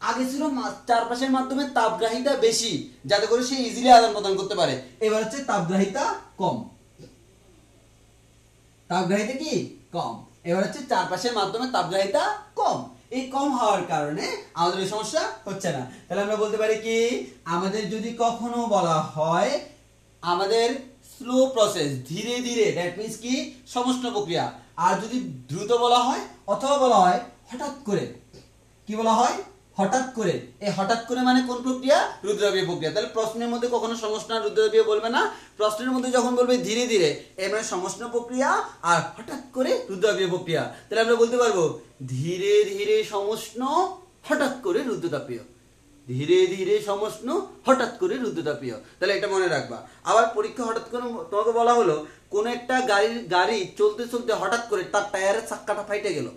আগে ছিল চারপাশের মাধ্যমে তাপগ্রাহিতা বেশি, যাতে করে সে ইজিলি আদান প্রদান করতে পারে। এবার হচ্ছে তাপগ্রাহিতা কম, তাপগ্রাহিতা কি কম, এবার হচ্ছে চারপাশের মাধ্যমে তাপগ্রাহিতা কম। এই কম হওয়ার কারণে আমাদের এই সমস্যা হচ্ছে না। তাহলে আমরা বলতে পারি কি, আমাদের যদি কখনো বলা হয় আমাদের স্লো প্রসেস, ধীরে ধীরে, দ্যাট মিন্স কি সমষ্ণ প্রক্রিয়া। আর যদি দ্রুত বলা হয় অথবা বলা হয় হঠাৎ করে, কি বলা হয়? হঠাৎ করে। এই হঠাৎ করে মানে কোন প্রক্রিয়া? রুদ্ধতাপীয় প্রক্রিয়া। তাহলে প্রশ্নের মধ্যে কখনো সমষ্ণ আর রুদ্ধতাপীয় বলবে না, প্রশ্নের মধ্যে যখন বলবে ধীরে ধীরে, এর মানে সমষ্ণ প্রক্রিয়া, আর হঠাৎ করে রুদ্ধতাপীয় প্রক্রিয়া। তাহলে আমরা বলতে পারবো ধীরে ধীরে সমষ্ণ, হঠাৎ করে রুদ্ধতাপীয়, ধীরে ধীরে সমষ্ণ, হঠাৎ করে রুদ্ধতাপীয়। তাহলে এটা মনে রাখবা। আবার পরীক্ষা হঠাৎ করে তোমাকে বলা হলো কোন একটা গাড়ি চলতে চলতে হঠাৎ করে তার টায়ারের চাক্কাটা ফাইটে গেল,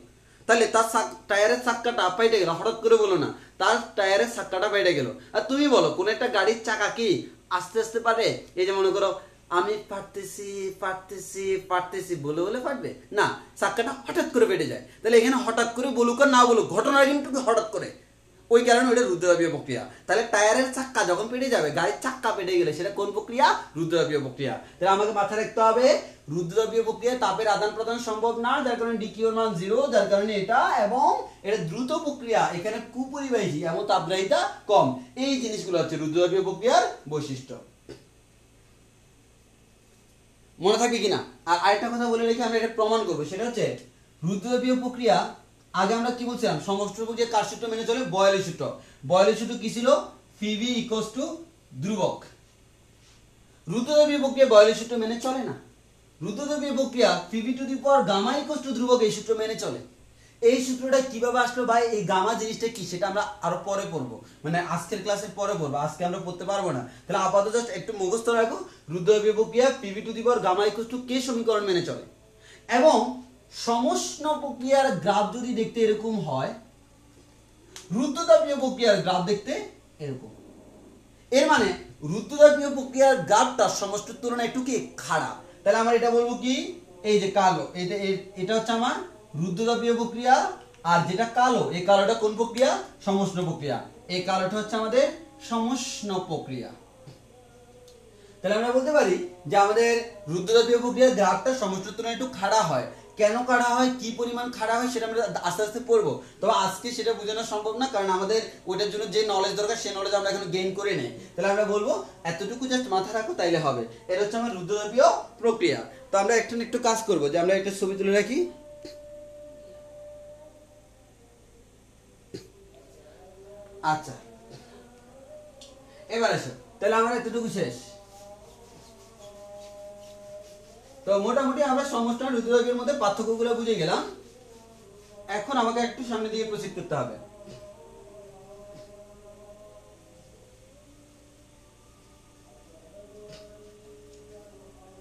তাহলে তার টায়ারের চাক্কাটা ফাইটে গেল, হঠাৎ করে বলো না, তার টায়ারের চাক্কাটা ফাইটে গেল। আর তুমি বলো কোন একটা গাড়ির চাকা কি আস্তে আস্তে পারে? এই যে মনে করো আমি পারতেছি পারতেছি পারতেছি বলে বলে পারবে না, চাক্কাটা হঠাৎ করে ফেটে যায়। তাহলে এখানে হঠাৎ করে বলুক আর না বলুক, ঘটনা কিন্তু হঠাৎ করে ওই কারণে ওটা রুদ্রতাপীয় প্রক্রিয়া। তাহলে টায়ারের চাক্কা যখন পেটে যাবে, গাড়ির চাক্কা পেটে গেলে সেটা কোন প্রক্রিয়া? রুদ্রতাপীয় প্রক্রিয়া। তাহলে আমাকে মাথায় রাখতে হবে রুদ্রতাপীয় প্রক্রিয়ায় তাপের আদান প্রদান সম্ভব না, যার কারণে ডিকিউ এর মান 0, যার কারণে এটা, এবং এটা দ্রুত প্রক্রিয়া, এখানে কুপরিবাহী এবং তাপগ্রাহিতা কম। এই জিনিসগুলো হচ্ছে রুদ্রতাপীয় প্রক্রিয়ার বৈশিষ্ট্য। মনে থাকবে কিনা? আর আরেকটা কথা বলে রেখে আমরা এটা প্রমাণ করবো, সেটা হচ্ছে রুদ্রতাপীয় প্রক্রিয়া আগে আমরা কি বলছিলাম, সমষ্টি প্রক্রিয়া কার সূত্র মেনে চলে? বয়লের সূত্র। বয়লের সূত্র কি ছিল? Pv = ধ্রুবক। রুদ্রতাপীয় প্রক্রিয়া বয়লের সূত্র মেনে চলে না। রুদ্রতাপীয় প্রক্রিয়া Pv = ধ্রুবক এই সূত্র মেনে চলে। এই সূত্রটা কিভাবে আসলো ভাই? এই গামা জিনিসটা কি সেটা আমরা আরো পরে পড়বো, মানে আজকের ক্লাসে পরে পড়বো, আজকে আমরা পড়তে পারবো না। তাহলে আপাতত জাস্ট একটু মুখস্থ রাখো, রুদ্রতাপীয় প্রক্রিয়া Pv = k সমীকরণ মেনে চলে। এবং সমষ্ণ প্রক্রিয়ার গ্রাফ যদি দেখতে এরকম হয়, রুদ্রতাপীয় প্রক্রিয়ার গ্রাফ দেখতে এরকম। এর মানে রুদ্রতাপীয় প্রক্রিয়ার গ্রাফটা সমষ্টির তুলনায় একটু কি খাড়া। তাহলে আমরা এটা বলবো কি, এই যে কালো, এটা হচ্ছে আমার রুদ্রতাপীয় প্রক্রিয়া, আর যেটা কালো, এই কালোটা কোন প্রক্রিয়া? সমষ্ণ প্রক্রিয়া। এই কালোটা হচ্ছে আমাদের সমষ্ণ প্রক্রিয়া। তাহলে আমরা বলতে পারি যে আমাদের রুদ্রতাপীয় প্রক্রিয়ার গ্রাফটা সমষ্টির তুলনায় একটু খাড়া হয়। কেন খাড়া হয়, কি পরিমাণ খাড়া হয় সেটা আমরা আস্তে আস্তে পড়বো, তবে আজকে সেটা বোঝানো সম্ভব না, কারণ আমাদের ওইটার জন্য যে নলেজ দরকার সেই নলেজ আমরা এখন গেইন করে নেই। তাহলে আমরা বলবো এতটুকু জাস্ট মাথা রাখো, তাইলে হবে। এটা হচ্ছে আমার রুদ্রতাপীয় প্রক্রিয়া। তো আমরা একটু কাজ করবো, যে আমরা একটা ছবি তুলে রাখি। আচ্ছা, এবার আসো, তাহলে আমরা এতটুকু শেষ। তো মোটামুটি আমরা সমষ্টি আর রুদ্রতাপীয়ের মধ্যে পার্থক্যগুলো বুঝে গেলাম। এখন আমাকে একটু সামনে দিকে প্রসিড করতে হবে।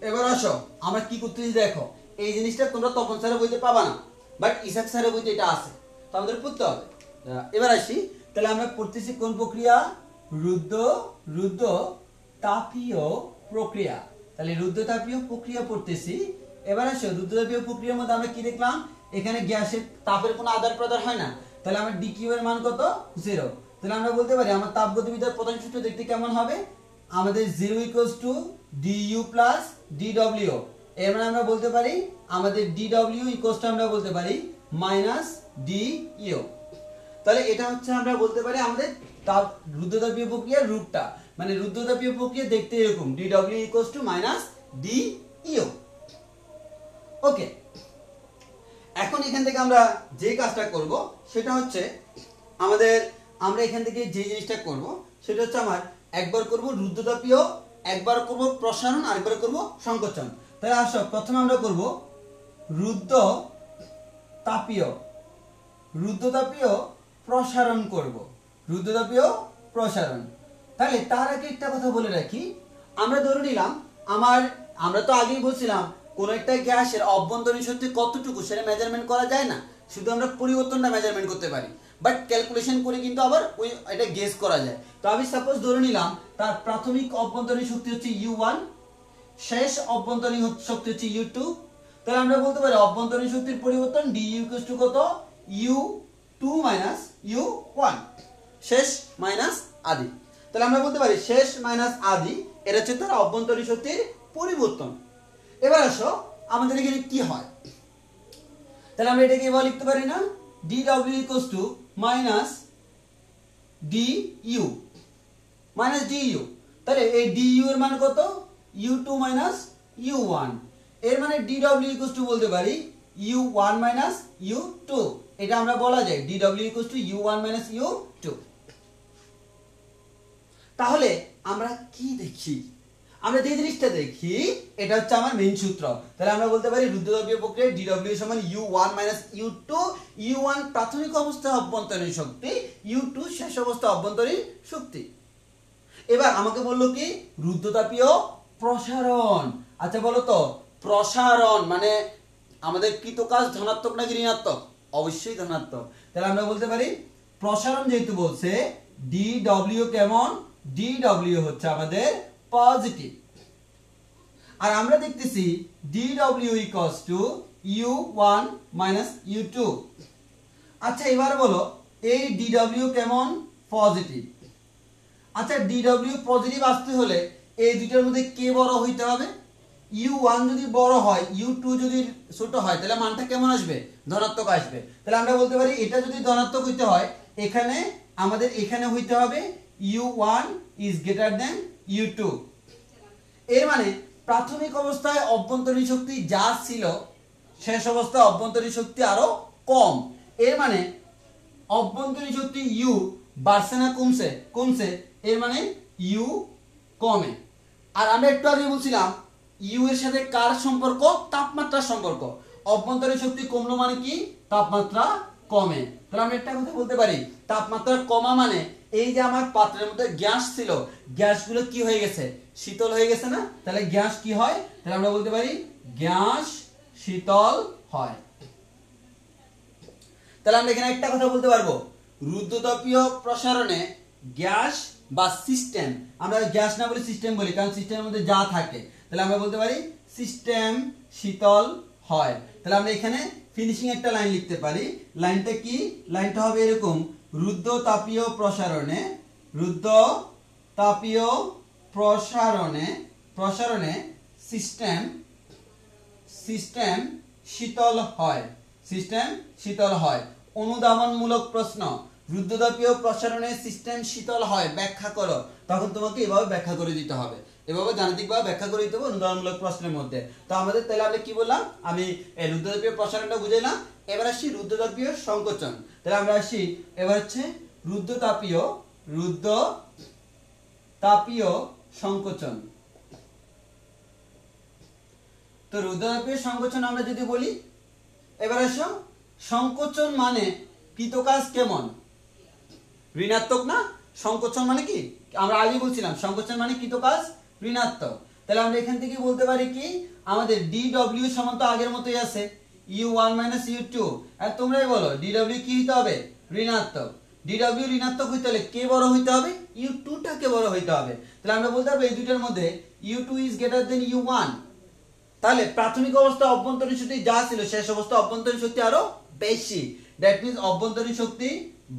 এবার আসো, আমরা কি করতেছি দেখো। এই জিনিসটা তোমরা তপন স্যারের বইতে পাবা না, বাট ইসাক স্যারের বইতে এটা আছে, তো আমাদের পড়তে হবে। এবার আসি, তাহলে আমরা পড়তেছি কোন প্রক্রিয়া? রুদ্রতাপীয় প্রক্রিয়া। তাহলে রুদ্রতাপীয় প্রক্রিয়া পড়তেছি। এবার আসো, রুদ্রতাপীয় প্রক্রিয়ার মধ্যে আমরা কি দেখলাম? এখানে গ্যাসের তাপের কোনো আদান প্রদান হয় না। তাহলে আমার ডিকিউ এর মান কত? 0। তাহলে আমরা বলতে পারি আমার তাপগতিবিদ্যার প্রধান সূত্র দেখতে কেমন হবে? আমাদের 0 = du + dw। এর মানে আমরা বলতে পারি আমাদের dw = আমরা বলতে পারি -du। তাহলে এটা হচ্ছে আমরা বলতে পারি আমাদের তাপ রুদ্রতাপীয় প্রক্রিয়ার রূপটা, মানে রুদ্রতাপীয় প্রক্রিয়া দেখতে এরকম, dw = -du। ওকে, এখন এখান থেকে আমরা যে কাজটা করব সেটা হচ্ছে আমরা এখান থেকে যে জিনিসটা করব সেটা হচ্ছে আমার একবার করব রুদ্রতাপীয়, একবার করব প্রসারণ, আরেকবার করব সংকোচন। তাহলে আসো, প্রথমে আমরা করব রুদ্রতাপীয় প্রসারণ করব, রুদ্রতাপীয় প্রসারণ। তাহলে তার আগে একটা কথা বলে রাখি, আমরা ধরে নিলাম আমরা তো আগেই বলছিলাম কোন একটা গ্যাসের অভ্যন্তরীণ শক্তি কতটুকু সেটা মেজারমেন্ট করা যায় না, শুধু আমরা পরিবর্তনটা মেজারমেন্ট করতে পারি, বাট ক্যালকুলেশন করে কিন্তু আবার এটা গেস করা যায়। তো আমি সাপোজ ধরে নিলাম তার প্রাথমিক অভ্যন্তরীণ শক্তি হচ্ছে U1, শেষ অভ্যন্তরীণ শক্তি হচ্ছে U2। তাহলে আমরা বলতে পারি অভ্যন্তরীণ শক্তির পরিবর্তন du = কত? U2 - U1, শেষ মাইনাস আদি। তাহলে আমরা বলতে পারি শেষ মাইনাস আদি, এটা হচ্ছে তার অভ্যন্তরীণ শক্তির পরিবর্তন। এবার আসো, আমাদের এখানে কি হয়? তাহলে আমরা এটাকে এভাবে লিখতে পারি না, dw = -du। তাহলে এই du এর মান কত? U2 - U1। এর মানে dw = বলতে পারি U1 - U2। এটা আমরা বলা যায় dw = U1 - U2। তাহলে আমরা কি দেখি? আমরা যে জিনিসটা দেখি এটা হচ্ছে আমার মেইন সূত্র। তাহলে আমরা বলতে পারি রুদ্রতাপীয় প্রক্রিয়ায় dw = U1 - U2। U1 প্রাথমিক অবস্থায় অভ্যন্তরীণ শক্তি, U2 শেষ অবস্থায় অভ্যন্তরীণ শক্তি। এবার আমাকে বললো কি রুদ্রতাপীয় প্রসারণ। আচ্ছা বলো তো, প্রসারণ মানে আমাদের কৃতকাজ ধনাত্মক নাকি ঋণাত্মক? অবশ্যই ধনাত্মক। তাহলে আমরা বলতে পারি প্রসারণ যেহেতু বলছে dw কেমন? dw হচ্ছে আমাদের পজিটিভ। আর আমরা দেখতেছি dw = U1 - U2। আচ্ছা এবার বলো এই ডিডব্লিউ কেমন পজিটিভ। আচ্ছা ডিডব্লিউ পজিটিভ আসতে হলে এই দুইটার মধ্যে কে বড় হইতে হবে? u1 যদি বড় হয় u2 যদি ছোট হয় তাহলে মানটা কেমন আসবে? ধনাত্মক আসবে। তাহলে আমরা বলতে পারি এটা যদি ধনাত্মক হইতে হয় এখানে আমাদের এখানে হইতে হবে u1 is greater than u2। এর মানে প্রাথমিক অবস্থায় অভ্যন্তরীণ শক্তি যা ছিল শেষ অবস্থায় অভ্যন্তরীণ শক্তি আরো কম। এর মানে অভ্যন্তরীণ শক্তি u বাড়ছে না কমছে? কমছে। এর মানে u কমে। আর আমরা একটু আগে বলছিলাম u এর সাথে কার সম্পর্ক? তাপমাত্রার সম্পর্ক। অভ্যন্তরীণ শক্তি কমলো মানে কি? তাপমাত্রা কমে। তাহলে আমরা একটা কথা বলতে পারি তাপমাত্রা কমা মানে এই যে আমার পাত্রের মধ্যে গ্যাস ছিল গ্যাসগুলো কি হয়ে গেছে? শীতল হয়ে গেছে না? তাহলে গ্যাস কি হয়? তাহলে আমরা বলতে পারি গ্যাস শীতল হয়। তাহলে আমরা এখানে একটা কথা বলতে পারবো রুদ্ধতাপীয় প্রসারণে গ্যাস বা সিস্টেম, আমরা গ্যাস না বলি সিস্টেম বলি কারণ সিস্টেমের মধ্যে যা থাকে, তাহলে আমরা বলতে পারি সিস্টেম শীতল হয়। তাহলে আমরা এখানে ফিনিশিং একটা লাইন লিখতে পারি। লাইনটা কি? লাইনটা হবে এরকম রুদ্ধতাপীয় প্রসারণে প্রসারণে সিস্টেম শীতল হয়। সিস্টেম শীতল হয়। অনুধাবনমূলক প্রশ্ন, রুদ্ধতাপীয় প্রসারণে সিস্টেম শীতল হয় ব্যাখ্যা করো। তখন তোমাকে এভাবে ব্যাখ্যা করে দিতে হবে, এভাবে গাণিতিকভাবে ব্যাখ্যা করে দিতে হবে অনুধাবনমূলক প্রশ্নের মধ্যে। তো আমাদের তাহলে আমরা কি বললাম? আমি এই রুদ্ধতাপীয় প্রসারণটা বুঝাইলাম। এবার আসি রুদ্ধতাপীয় সংকোচন। তাহলে আমরা আসি এবার হচ্ছে রুদ্ধতাপীয় সংকোচন। তো রুদ্ধতাপীয় সংকোচন আমরা যদি বলি, এবার আসো সংকোচন মানে কৃতকাজ কেমন? ঋণাত্মক না? সংকোচন মানে কি? আমরা আগে বলছিলাম সংকোচন মানে কৃতকাজ ঋণাত্মক। তাহলে আমরা এখান থেকে বলতে পারি কি আমাদের dw সমান তো আগের মতোই আছে u1 u2। আর তোমরাই বলো dw কি হইতে হবে? ঋণাত্মক। dw ঋণাত্মক হইতে হলে কে বড় হইতে হবে? u2 টাকে বড় হইতে হবে। তাহলে আমরা বলতে পারবো এই দুইটার মধ্যে u2 is greater than u1। তাহলে প্রাথমিক অবস্থা অভ্যন্তরীণ শক্তি যা ছিল শেষ অবস্থা অভ্যন্তরীণ শক্তি আরো বেশি। দ্যাট মিন্স অভ্যন্তরীণ শক্তি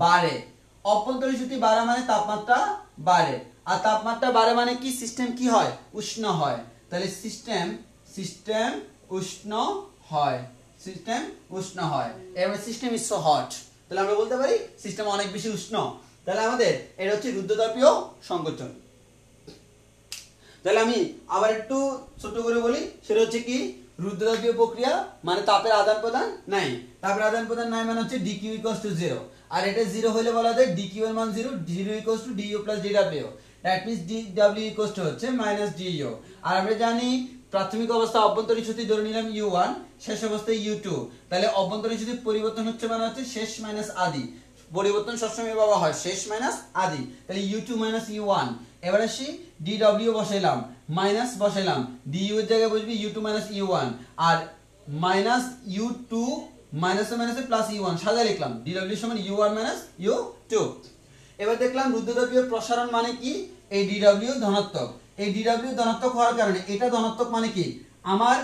বাড়ে। অভ্যন্তরীণ শক্তি বাড়া মানে তাপমাত্রা বাড়ে। আর তাপমাত্রা বাড়ে মানে কি? সিস্টেম কি হয়? উষ্ণ হয়। তাহলে সিস্টেম উষ্ণ হয়। সিস্টেম উষ্ণ হয়। এবার সিস্টেম ইজ সো হট। তাহলে আমরা বলতে পারি সিস্টেম অনেক বেশি উষ্ণ। তাহলে আমাদের এটা হচ্ছে রুদ্ধতাপীয় সংকোচন। তাহলে আমি আবার একটু ছোট করে বলি, সেটা হচ্ছে কি রুদ্ধতাপীয় প্রক্রিয়া মানে তাপের আদান প্রদান নাই। তাপের আদান প্রদান নাই মানে হচ্ছে dq = 0। আর এটা 0 হলে বলা যায় dq এর মান 0 = du + dw। That means dw হচ্ছে -du। আর আমরা জানি প্রাথমিক অবস্থা অভ্যন্তরীণ শক্তি ধরে নিলাম u1, শেষ অবস্থায় u2। তাহলে অভ্যন্তরীণ শক্তির পরিবর্তন হচ্ছে মানে হচ্ছে শেষ মাইনাস আদি। পরিবর্তন সবসময় বাবা হয় শেষ মাইনাস আদি। তাহলে u2 - u1। এবার আসি dw বসাইলাম মাইনাস বসাইলাম du এর জায়গায় বসবি u2 - u1 আর মাইনাস u2 মাইনাসে মাইনাসে প্লাস u1 সাজা লিখলাম dw = u1 - u2। এবার দেখলাম রুদ্ধতাপীয় প্রসারণ মানে কি? এই dw ধনাত্মক। এই dw ধনাত্মক হওয়ার কারণে এটা ধনাত্মক মানে কি আমার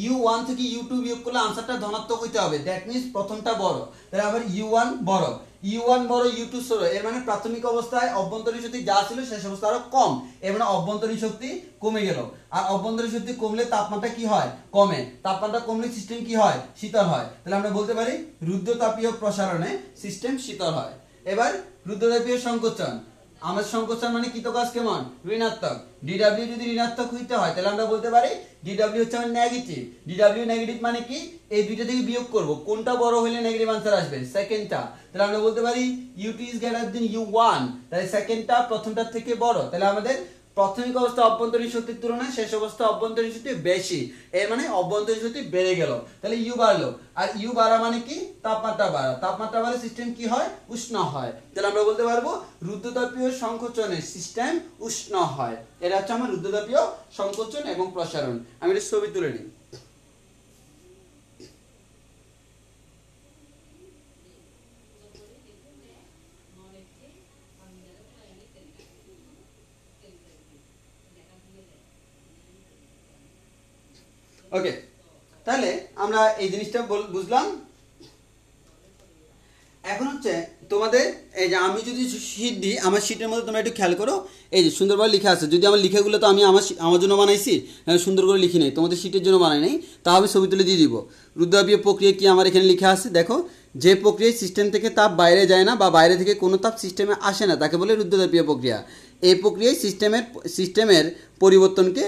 u1 থেকে u2 বিয়োগ করলে আনসারটা ধনাত্মক হইতে হবে। দ্যাট মিন্স প্রথমটা বড়। তাহলে আবার u1 বড় u2 ছোট। এর মানে প্রাথমিক অবস্থায় অভ্যন্তরীণ শক্তি যা ছিল শেষ অবস্থা আরো কম। এর মানে অভ্যন্তরীণ শক্তি কমে গেল। আর অভ্যন্তরীণ শক্তি কমলে তাপমাত্রা কি হয়? কমে। তাপমাত্রা কমলে সিস্টেম কি হয়? শীতল হয়। তাহলে আমরা বলতে পারি রুদ্ধতাপীয় প্রসারণে সিস্টেম শীতল হয়। এবার রুদ্ধতাপীয় সংকোচন, আমার সংকোচন মানে কৃতকাজ কেমন? ঋণাত্মক। dw যদি ঋণাত্মক হইতে হয় তাহলে আমরা বলতে পারি dw হচ্ছে নেগেটিভ। dw নেগেটিভ মানে কি? এই দুইটা থেকে বিয়োগ করব, কোনটা বড় হলে নেগেটিভ आंसर আসবে? সেকেন্ডটা। তাহলে আমরা বলতে পারি u2 is greater than u1। তাহলে সেকেন্ডটা প্রথমটার থেকে বড়। তাহলে আমাদের প্রাথমিক অবস্থা অভ্যন্তরীণ শক্তির তুলনায় শেষ অবস্থা অভ্যন্তরীণ শক্তি বেশি। এর মানে অভ্যন্তরীণ শক্তি বেড়ে গেল। তাহলে u বাড়লো। আর u বাড়া মানে কি? তাপমাত্রা বাড়া। তাপমাত্রা বাড়লে সিস্টেম কি হয়? উষ্ণ হয়। তাহলে আমরা বলতে পারবো রুদ্ধতাপীয় সংকোচনে সিস্টেম উষ্ণ হয়। এটা হচ্ছে আমার রুদ্ধতাপীয় সংকোচন এবং প্রসারণ। আমি এটা ছবি তুলে নিই। ওকে, তাহলে আমরা এই জিনিসটা বুঝলাম। এখন হচ্ছে তোমাদের এই যে আমি যদি শীট দিই, আমার শীটের মধ্যে তোমরা একটু খেয়াল করো, এই যে সুন্দরভাবে লেখা আছে। যদি আমার লেখাগুলো তো আমি আমার জন্য বানাইছি, সুন্দর করে লিখি নাই, তোমাদের শীটের জন্য বানাই নাই, তা আমি ছবি তুলে দিয়ে দিব। রুদ্রাপীয় প্রক্রিয়া কি আমার এখানে লেখা আছে দেখো, যে প্রক্রিয়ায় সিস্টেম থেকে তাপ বাইরে যায় না বা বাইরে থেকে কোনো তাপ সিস্টেমে আসে না তাকে বলে রুদ্রতাপীয় প্রক্রিয়া। এই প্রক্রিয়ায় সিস্টেমের পরিবর্তনকে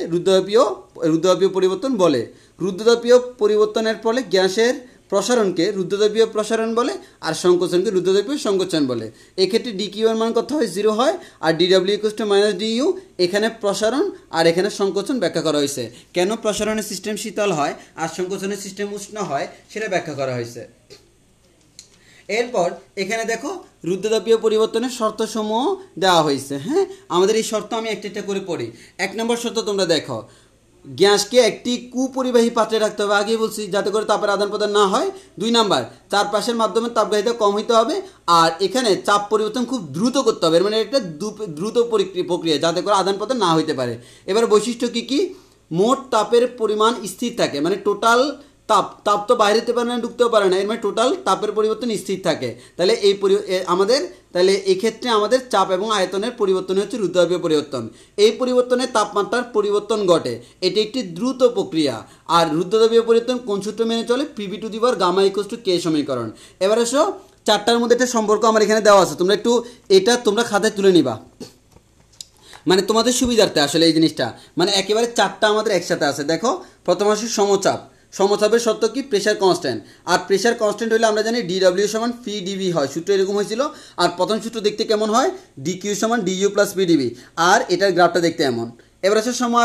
রুদ্রতাপীয় পরিবর্তন বলে। রুদ্রতাপীয় পরিবর্তনের ফলে গ্যাসের প্রসারণকে রুদ্রতাপীয় প্রসারণ বলে, আর সংকোচনকে রুদ্রতাপীয় সংকোচন বলে। এক্ষেত্রে ডিকিউ এর মান কত হয়, 0 হয়, আর ডিডব্লিউ ইকুয়ালস টু মাইনাস ডিইউ। এখানে প্রসারণ আর এখানে সংকোচন ব্যাখ্যা করা হয়েছে। কেন প্রসারণের সিস্টেম শীতল হয় আর সংকোচনের সিস্টেম উষ্ণ হয় সেটা ব্যাখ্যা করা হয়েছে। এরপর এখানে দেখো রুদ্রতাপীয় পরিবর্তনের শর্তসমূহ দেওয়া হয়েছে। হ্যাঁ, আমাদের এই শর্ত আমি একটা একটা করে পড়ি। 1 নম্বর শর্ত তোমরা দেখো, গ্যাসকে একটি কুপরিবাহী পাত্রে রাখতে হবে, আগেই বলছি, যাতে করে তাপের আদান প্রদান না হয়। 2 নাম্বার, চারপাশের মাধ্যমে তাপগ্রাহিতা কম হইতে হবে, আর এখানে চাপ পরিবর্তন খুব দ্রুত করতে হবে, মানে একটা দ্রুত প্রক্রিয়া, যাতে করে আদান প্রদান না হইতে পারে। এবার বৈশিষ্ট্য কি কি, মোট তাপের পরিমাণ স্থির থাকে, মানে টোটাল তাপ তো বাইরে যেতে পারে না, ঢুকতেও পারে না, এর মানে টোটাল তাপের পরিবর্তন স্থির থাকে। তাহলে এক্ষেত্রে আমাদের চাপ এবং আয়তনের পরিবর্তন হচ্ছে রুদ্রতাপীয় পরিবর্তন। এই পরিবর্তনে তাপমাত্রার পরিবর্তন ঘটে, এটি একটি দ্রুত প্রক্রিয়া। আর রুদ্রতাপীয় পরিবর্তন কোন সূত্র মেনে চলে, PV to the power gamma equals to K সমীকরণ। এবার এসো, চারটার মধ্যে একটা সম্পর্ক আমার এখানে দেওয়া আছে, তোমরা একটু এটা তোমরা খাতায় তুলে নিবা, মানে তোমাদের সুবিধার্থে আসলে এই জিনিসটা, মানে একেবারে চারটা আমাদের একসাথে আছে। দেখো, প্রথম আসে সমচাপের শর্ত কি, প্রেসার কনস্ট্যান্ট। আর প্রেসার কনস্ট্যান্ট হলে আমরা জানি ডিডব্লিউ সমান পি ডিবি হয়, সূত্র এরকম হয়েছিল। আর প্রথম সূত্র দেখতে কেমন হয়, ডিকিউ সমান ডিইউ প্লাস পি ডিবি, আর এটার গ্রাফটা দেখতে এমন। এবার আছে সময়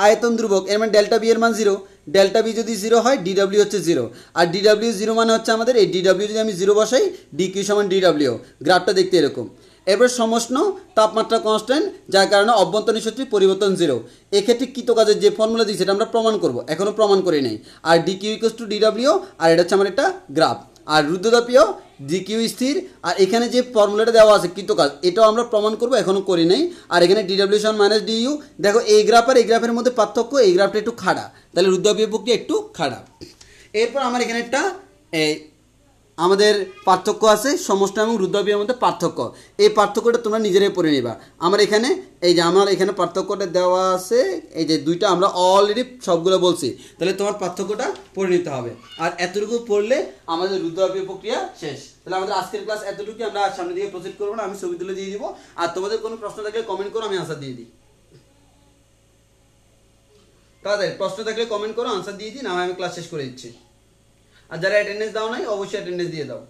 আয়তন ধ্রুবক, এর মানে ডেল্টা বি এর মান 0, ডেল্টা বি যদি 0 হয় ডিডব্লিউ হচ্ছে 0, আর ডিডব্লিউ 0 মানে হচ্ছে আমাদের এই ডিডব্লিউ যদি আমি 0 বসাই, ডিকিউ সমান ডিডব্লিউ, গ্রাফটা দেখতে এরকম। এবার সমষ্ণ তাপমাত্রা কনস্ট্যান্ট, যার কারণে অভ্যন্তরীণ শক্তির পরিবর্তন 0। এক্ষেত্রে কৃতকাজের যে ফর্মুলা দিই সেটা আমরা প্রমাণ করব, এখনও প্রমাণ করি নাই। আর ডিকিউ ইকুয়ালস টু ডিডব্লিউ, আর এটা হচ্ছে আমার একটা গ্রাফ। আর রুদ্রতাপীয় ডিকিউ স্থির, আর এখানে যে ফর্মুলাটা দেওয়া আছে কৃতকাজ, এটাও আমরা প্রমাণ করব, এখনও করি নাই। আর এখানে ডিডব্লিউ সমান মাইনাস ডিইউ। দেখো, এই গ্রাফ আর এই গ্রাফের মধ্যে পার্থক্য, এই গ্রাফটা একটু খাড়া, তাহলে রুদ্রতাপীয় প্রক্রিয়া একটু খাড়া। এরপর আমার এখানে একটা আমাদের পার্থক্য আছে, সমষ্ণ এবং রুদ্রতাপীয়ের মধ্যে পার্থক্য। এই পার্থক্যটা তোমরা নিজেরাই পড়ে নিবা। আমার এখানে পার্থক্যটা দেওয়া আছে, এই যে দুইটা আমরা অলরেডি সবগুলো বলছি, তাহলে তোমার পার্থক্যটা পড়ে নিতে হবে। আর এতটুকু পড়লে আমাদের রুদ্রতাপীয় প্রক্রিয়া শেষ। তাহলে আমাদের আজকের ক্লাস এতটুকু, আমরা সামনে দিকে প্রসিড করবো না, আমি ছবি তুলে দিয়ে দিব। আর তোমাদের কোনো প্রশ্ন থাকলে কমেন্ট করো, আমি আনসার দিয়ে দিই। তাদের প্রশ্ন থাকলে কমেন্ট করো, আনসার দিয়ে দিই, না আমি ক্লাস শেষ করে দিচ্ছি। আর যারা অ্যাটেন্ডেন্স দাও নাই, অবশ্যই অ্যাটেন্ডেন্স দিয়ে দাও।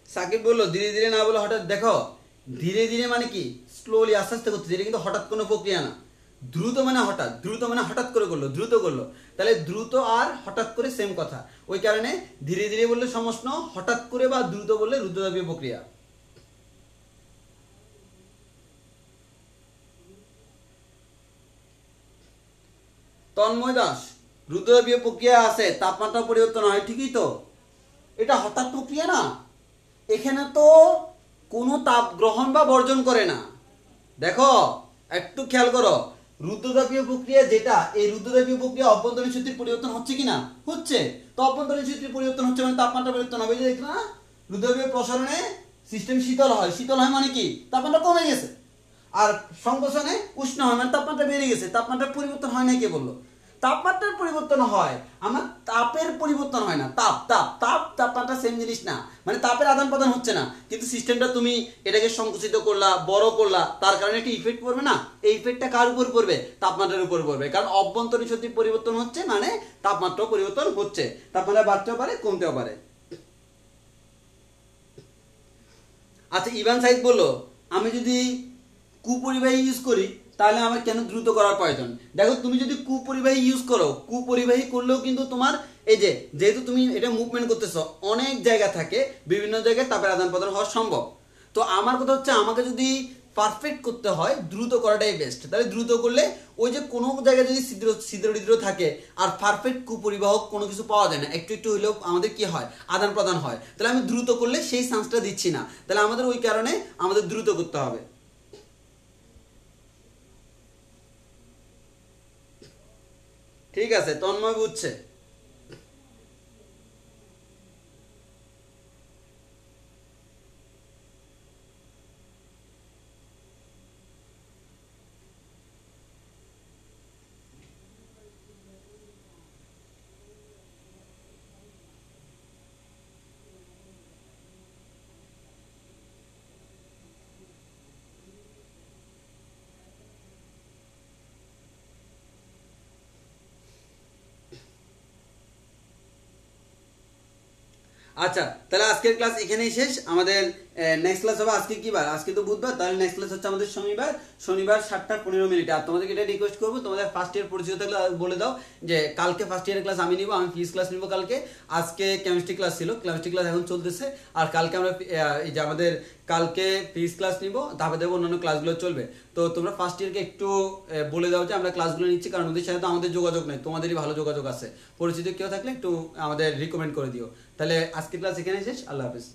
সাকিব বললো ধীরে ধীরে না বলে হঠাৎ। দেখো, ধীরে ধীরে মানে কি, স্লোলি আস্তে আস্তে করতে, এটা কিন্তু হঠাৎ কোনো প্রক্রিয়া না। দ্রুত মানে হঠাৎ করে করলো, দ্রুত করলো, তাহলে দ্রুত আর হঠাৎ করে সেম কথা। ওই কারণে ধীরে ধীরে বললে সমষ্ণ, হঠাৎ করে বা দ্রুত বললে রুদ্রতাপীয় প্রক্রিয়া। তন্ময় দাস, রুদ্রতাপীয় প্রক্রিয়া আছে, তাপমাত্রা পরিবর্তন হয়, ঠিকই তো, এটা হঠাৎ প্রক্রিয়া না, এখানে তো কোনো তাপ গ্রহণ বা বর্জন করে না। দেখো, একটু খেয়াল করো, রুদ্রতাপীয় প্রক্রিয়া যেটা, এই রুদ্রতাপীয় প্রক্রিয়া অভ্যন্তরীণ শক্তির পরিবর্তন হচ্ছে কিনা, হচ্ছে। তো অভ্যন্তরীণ শক্তির পরিবর্তন হচ্ছে মানে তাপমাত্রা পরিবর্তন হবে, যে দেখো না, রুদ্রতাপীয় প্রসারণে সিস্টেম শীতল হয়, শীতল হয় মানে কি, তাপমাত্রা কমে গেছে। আর সংকোচনে উষ্ণ হয় মানে তাপমাত্রা বেড়ে গেছে। তাপমাত্রার পরিবর্তন হয় না, কে বললো? তাপমাত্রার পরিবর্তন হয়, আমার তাপের পরিবর্তন হয় না। তাপমাত্রা সেম জিনিস না, মানে তাপের আদান প্রদান হচ্ছে না, কিন্তু সিস্টেমটা তুমি এটাকে সংকুচিত করলা, বড় করলা, তার কারণে একটা ইফেক্ট পড়বে না। এই ইফেক্টটা কার উপর পড়বে? তাপমাত্রার উপর পড়বে, কারণ অভ্যন্তরীণ শক্তির পরিবর্তন হচ্ছে মানে তাপমাত্রা পরিবর্তন হচ্ছে। তাপমাত্রা বাড়তেও পারে, কমতেও পারে। আচ্ছা, ইভান সাইদ বললো আমি যদি কুপরিবাহী ইউজ করি তাহলে আমার কেন দ্রুত করার প্রয়োজন? দেখো, তুমি যদি কুপরিবাহী ইউজ করো, কুপরিবাহী করলেও কিন্তু তোমার এই যে, যেহেতু তুমি এটা মুভমেন্ট করতেছো, অনেক জায়গা থাকে, বিভিন্ন জায়গায় তাপের আদান প্রদান হওয়া সম্ভব। তো আমার কথা হচ্ছে, আমাকে যদি পারফেক্ট করতে হয় দ্রুত করাটাই বেস্ট। তাহলে দ্রুত করলে ওই যে কোনো জায়গায় যদি ছিদ্র থাকে আর পারফেক্ট কুপরিবাহক কোনো কিছু পাওয়া যায় না, একটু একটু হলেও আমাদের কি হয়, আদান প্রদান হয়, তাহলে আমি দ্রুত করলে সেই চান্সটা দিচ্ছি না, তাহলে আমাদের ওই কারণে আমাদের দ্রুত করতে হবে। ঠিক আছে, তন্ময় বুঝছে। আচ্ছা, তাহলে আজকের ক্লাস এখানেই শেষ। আমাদের নেক্সট ক্লাস হবে আজকে কি বার, আজকে তো বুধবার, তাহলে নেক্সট ক্লাস হচ্ছে আমাদের শনিবার, শনিবার 7:15। আর তোমাদেরকে এটা রিকোয়েস্ট করবো, তোমাদের ফার্স্ট ইয়ার পরিচিত থাকলে বলে দাও যে কালকে ফার্স্ট ইয়ারের ক্লাস আমি নিব, আমি ফিজিক্স ক্লাস নিব কালকে। আজকে কেমিস্ট্রি ক্লাস ছিল, কেমিস্ট্রি ক্লাস এখন চলতেছে, আর কালকে আমরা এই যে আমাদের কালকে ফিজিক্স ক্লাস নিব, তারপরে দেখবো অন্যান্য ক্লাসগুলো চলবে। তো তোমরা ফার্স্ট ইয়ারকে একটু বলে দাও যে আমরা ক্লাসগুলো নিচ্ছি, কারণ ওদের সাথে তো আমাদের যোগাযোগ নেই, তোমাদেরই ভালো যোগাযোগ আছে, পরিচিত কেউ থাকলে একটু আমাদের রিকমেন্ড করে দিও। তাহলে আজকের ক্লাস এখানে শেষ, আল্লাহ হাফিজ।